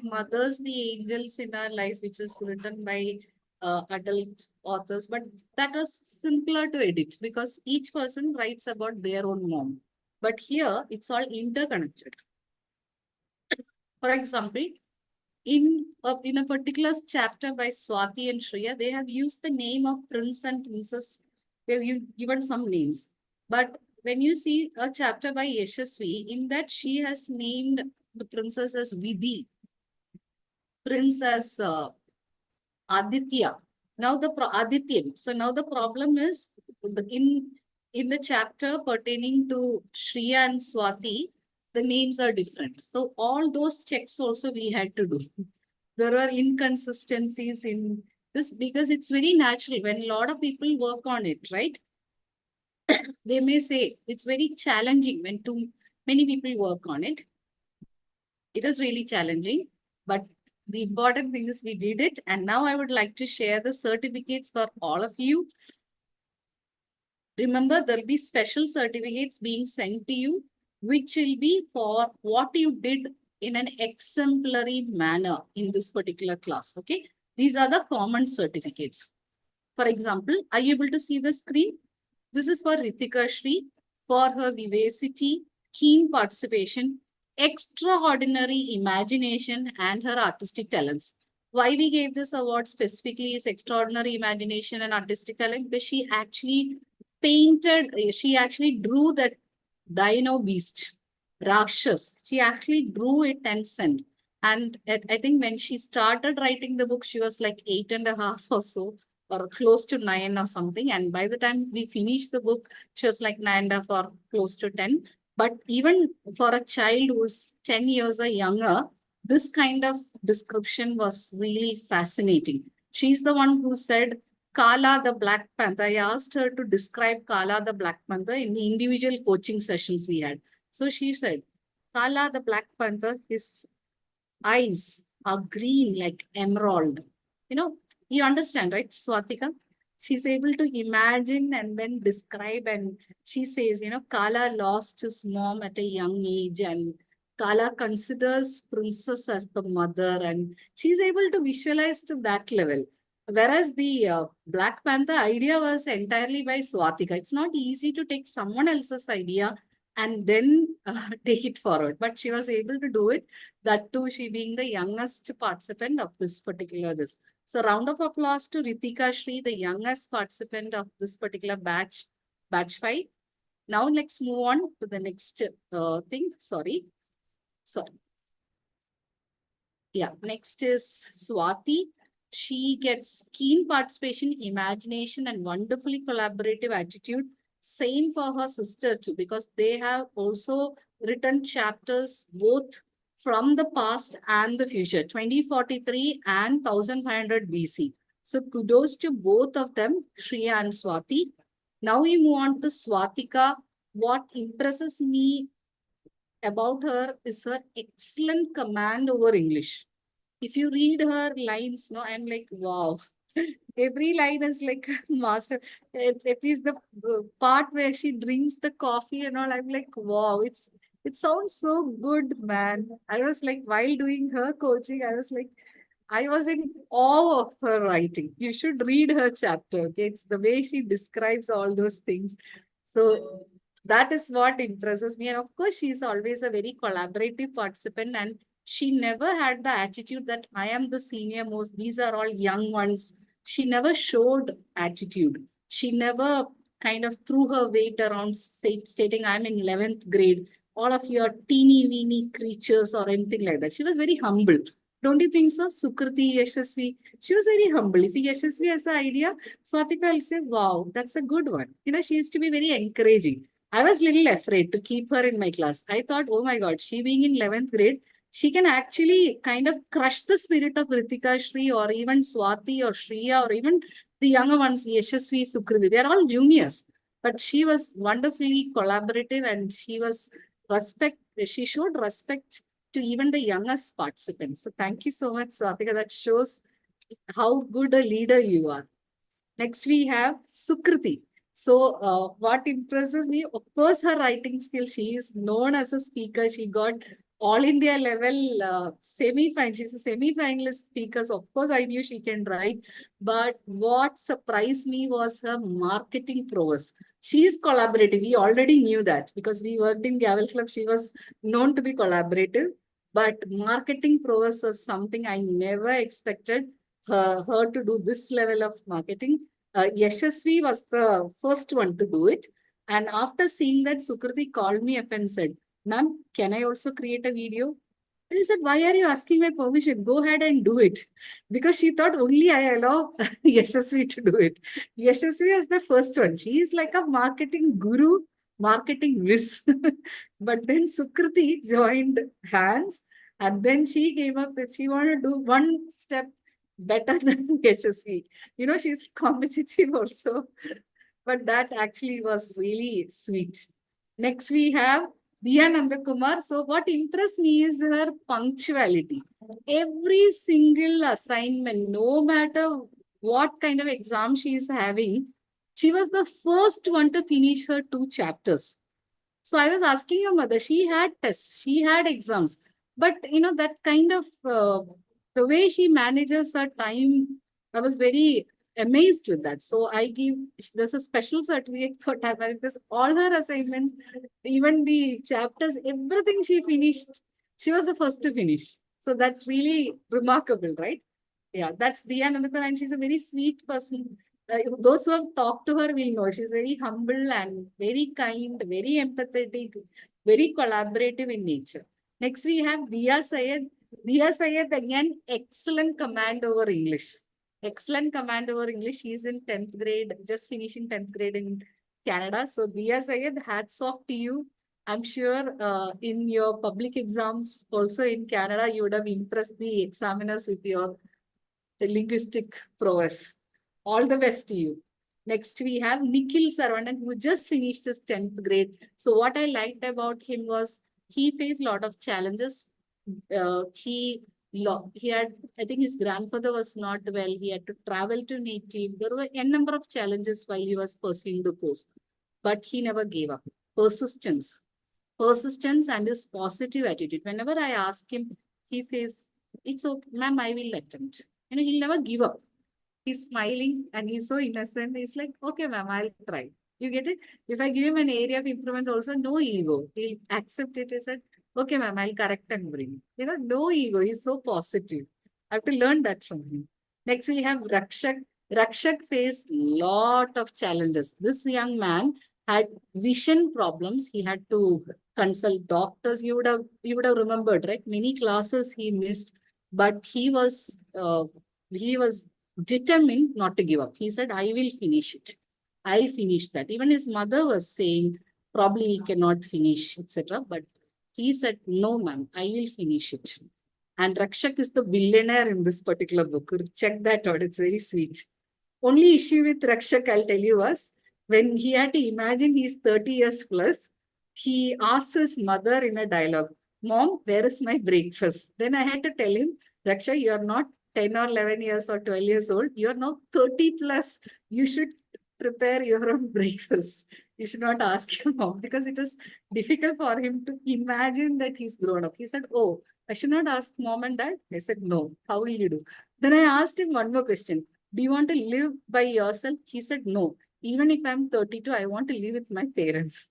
Mothers the Angels in Our Lives, which is written by adult authors, but that was simpler to edit because each person writes about their own mom. But here it's all interconnected. For example, in a particular chapter by Swati and Shreya, they have used the name of prince and princess. Given some names. But when you see a chapter by Yashasvi, in that she has named the princess as Vidhi, prince as Aditya. Now the Adityan. So now the problem is in the chapter pertaining to Shreya and Swati, the names are different. So all those checks also we had to do. There are inconsistencies in this because it's very natural when a lot of people work on it, right? They may say it's very challenging when too many people work on it. It is really challenging, but the important thing is we did it. And now I would like to share the certificates for all of you. Remember, there'll be special certificates being sent to you, which will be for what you did in an exemplary manner in this particular class. Okay. These are the common certificates. For example, are you able to see the screen? This is for Ritika Shri for her vivacity, keen participation, extraordinary imagination, and her artistic talents. Why we gave this award specifically is extraordinary imagination and artistic talent because she actually drew that dino beast, Rakshas. She actually drew it and sent. And I think when she started writing the book, she was like 8.5 or so, or close to 9 or something. And by the time we finished the book, she was like 9.5 or close to 10. But even for a child who is 10 years or younger, this kind of description was really fascinating. She's the one who said, Kala the Black Panther. I asked her to describe Kala the Black Panther in the individual coaching sessions we had. So she said, Kala the Black Panther, his eyes are green like emerald. You understand, right, Swatika? She's able to imagine and then describe, and she says, Kala lost his mom at a young age, and Kala considers Princess as the mother, and she's able to visualize to that level. Whereas the Black Panther idea was entirely by Swatika. It's not easy to take someone else's idea and then take it forward, but she was able to do it. That too, she being the youngest participant of this particular this. So round of applause to Ritika Shri, the youngest participant of this particular batch 5. Now let's move on to the next thing. Sorry. Yeah, next is Swati. She gets keen participation, imagination, and wonderfully collaborative attitude. Same for her sister too, because they have also written chapters both from the past and the future, 2043 and 1500 BC. So kudos to both of them, Shreya and Swati. Now we move on to Swatika. What impresses me about her is her excellent command over English. If you read her lines, no, I'm like, wow. Every line is like master. It is the part where she drinks the coffee and all. I'm like, wow, it sounds so good, man. I was like, while doing her coaching, I was in awe of her writing. You should read her chapter. Okay? It's the way she describes all those things. So that is what impresses me. And of course, she's always a very collaborative participant, and she never had the attitude that I am the senior most, these are all young ones. She never showed attitude. She never kind of threw her weight around stating, I'm in 11th grade. All of you are teeny weeny creatures or anything like that. She was very humble. Don't you think so? Sukriti, Yashasvi. She was very humble. If Yashasvi has an idea, Swatika will say, wow, that's a good one. You know, she used to be very encouraging. I was little afraid to keep her in my class. I thought, oh my God, she being in 11th grade, she can actually kind of crush the spirit of Ritika Shri or even Swati or Shriya or even the younger ones, Yashasvi, Sukriti. They are all juniors. But she was wonderfully collaborative and she showed respect to even the youngest participants. So thank you so much, Swatika. That shows how good a leader you are. Next, we have Sukriti. So, what impresses me, of course, her writing skill. She is known as a speaker. She got all India level semi-final. She's a semi-finalist speaker. So, of course, I knew she can write. But what surprised me was her marketing prowess. She is collaborative. We already knew that because we worked in Gavel Club. She was known to be collaborative. But marketing prowess was something I never expected her to do this level of marketing. Yashasvi was the first one to do it. And after seeing that, Sukriti called me up and said, Ma'am, can I also create a video? I said, why are you asking my permission? Go ahead and do it. Because she thought only I allow Yashasvi to do it. Yashasvi is the first one. She is like a marketing guru, marketing whiz. But then Sukriti joined hands and then she came up with, she wanted to do one step better than Yashasvi. You know, she's competitive also. But that actually was really sweet. Next, we have Diya Nandakumar. So what impressed me is her punctuality. Every single assignment, no matter what kind of exam she is having, she was the first one to finish her 2 chapters. So I was asking your mother, she had tests, she had exams, but you know, that kind of, the way she manages her time, I was very amazed with that. So there's a special certificate for time management because all her assignments, even the chapters, everything she finished, she was the first to finish. So that's really remarkable, right? Yeah, that's Diya Nandakar, and she's a very sweet person. Those who have talked to her will know she's very humble and very kind, very empathetic, very collaborative in nature. Next, we have Diya Sayed. Diya Sayed, again, excellent command over English. Excellent command over English. She's in 10th grade, just finishing 10th grade in Canada. So, Diya Sayed, hats off to you. I'm sure in your public exams, also in Canada, you would have impressed the examiners with your linguistic prowess. All the best to you. Next, we have Nikhil Saravanan, who just finished his 10th grade. So what I liked about him was he faced a lot of challenges. He had, I think his grandfather was not well. He had to travel to native. There were a number of challenges while he was pursuing the course. But he never gave up. Persistence. Persistence and his positive attitude. Whenever I ask him, he says, it's okay, ma'am, I will attempt. You know, he'll never give up. He's smiling and he's so innocent. He's like, okay, ma'am, I'll try. You get it? If I give him an area of improvement also, no ego. He'll accept it. He said, okay, ma'am, I'll correct and bring. You know, no ego. He's so positive. I have to learn that from him. Next, we have Rakshak. Rakshak faced lot of challenges. This young man had vision problems. He had to consult doctors. You would have remembered, right? Many classes he missed, but he was determined not to give up. He said, I will finish it. I'll finish that. Even his mother was saying, probably he cannot finish, etc. But He said, no, ma'am, I will finish it. And Rakshak is the billionaire in this particular book. Check that out. It's very sweet. Only issue with Rakshak, I'll tell you, was when he had to imagine he's 30 years plus, he asked his mother in a dialogue, Mom, where is my breakfast? Then I had to tell him, Rakshak, you're not 10 or 11 years or 12 years old. You're now 30 plus. You should prepare your own breakfast. You should not ask your mom, because it was difficult for him to imagine that he's grown up. He said, oh, I should not ask mom and dad. I said, no. How will you do? Then I asked him one more question. Do you want to live by yourself? He said, no. Even if I'm 32, I want to live with my parents.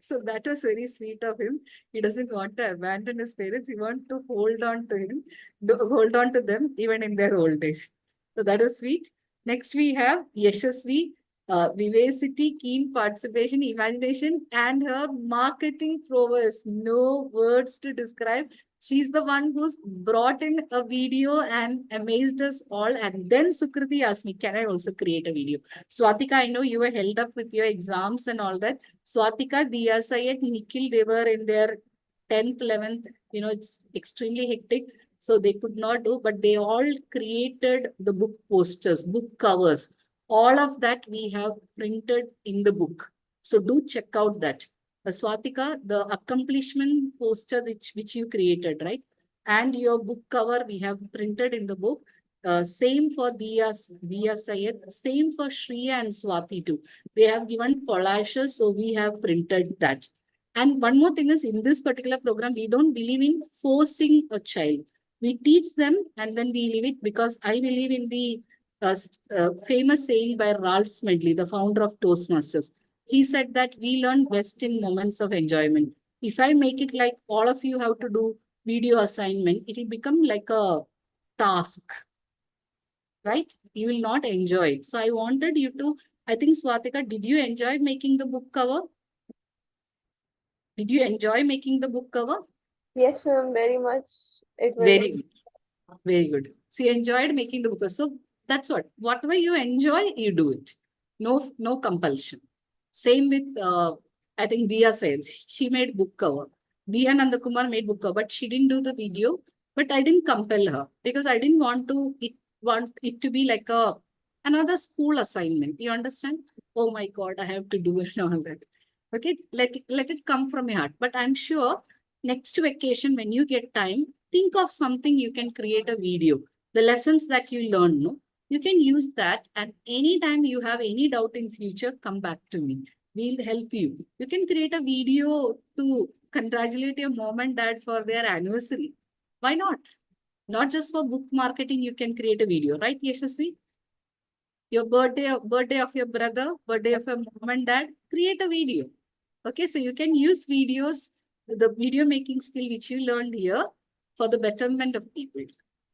So that was very sweet of him. He doesn't want to abandon his parents. He wants to hold on to hold on to them even in their old age. So that was sweet. Next we have Yashasvi, vivacity, keen participation, imagination, and her marketing prowess. No words to describe. She's the one who's brought in a video and amazed us all. And then Sukriti asked me, can I also create a video? Swatika, I know you were held up with your exams and all that. Swatika, Diya Syed, Nikhil, they were in their 10th, 11th, it's extremely hectic. So they could not do, but they all created the book posters, book covers. All of that we have printed in the book. So do check out that. Swatika, the accomplishment poster which you created, right? And your book cover we have printed in the book. Same for Diya Syed, same for Shriya and Swati too. They have given collages, so we have printed that. And one more thing is, in this particular program, we don't believe in forcing a child. We teach them and then we leave it, because I believe in the famous saying by Ralph Smedley, the founder of Toastmasters. He said that we learn best in moments of enjoyment. If I make it like all of you have to do video assignment, it will become like a task, right? You will not enjoy it. So I wanted you to, I think Swatika, did you enjoy making the book cover? Did you enjoy making the book cover? Yes, ma'am, very much. It was Very good. Very good. So you enjoyed making the book cover. So that's what. Whatever you enjoy, you do it. No compulsion. Same with, I think Diya said, she made book cover. Diya Nandakumar made book cover, but she didn't do the video. But I didn't compel her, because I didn't want it to be like another school assignment. You understand? Oh my God, I have to do it and all that. Okay, let it come from your heart. But I'm sure next vacation, when you get time, think of something you can create a video. The lessons that you learn, no? You can use that, and anytime you have any doubt in future, come back to me. We'll help you. You can create a video to congratulate your mom and dad for their anniversary. Why not? Not just for book marketing, you can create a video, right, Yashasvi? Your birthday of your brother, birthday of your mom and dad, create a video. Okay, so you can use videos, the video making skill which you learned here, for the betterment of people.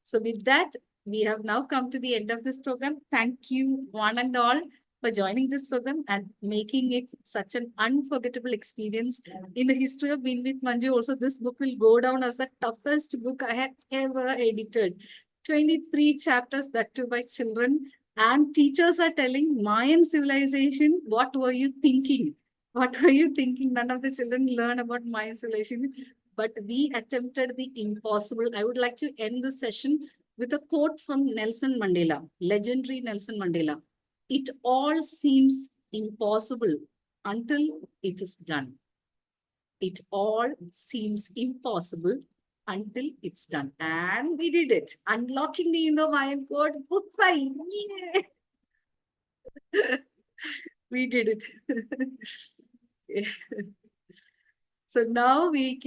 So with that, we have now come to the end of this program. Thank you one and all for joining this program and making it such an unforgettable experience. In the history of Win with Manju, also this book will go down as the toughest book I have ever edited. 23 chapters, that too by children. And teachers are telling, Mayan civilization, what were you thinking? What were you thinking? None of the children learn about Mayan civilization. But we attempted the impossible. I would like to end the session with a quote from Nelson Mandela, legendary Nelson Mandela. It all seems impossible until it is done. It all seems impossible until it's done. And we did it. Unlocking the Indo-Mayan code, book 5. Yeah. We did it. So now we can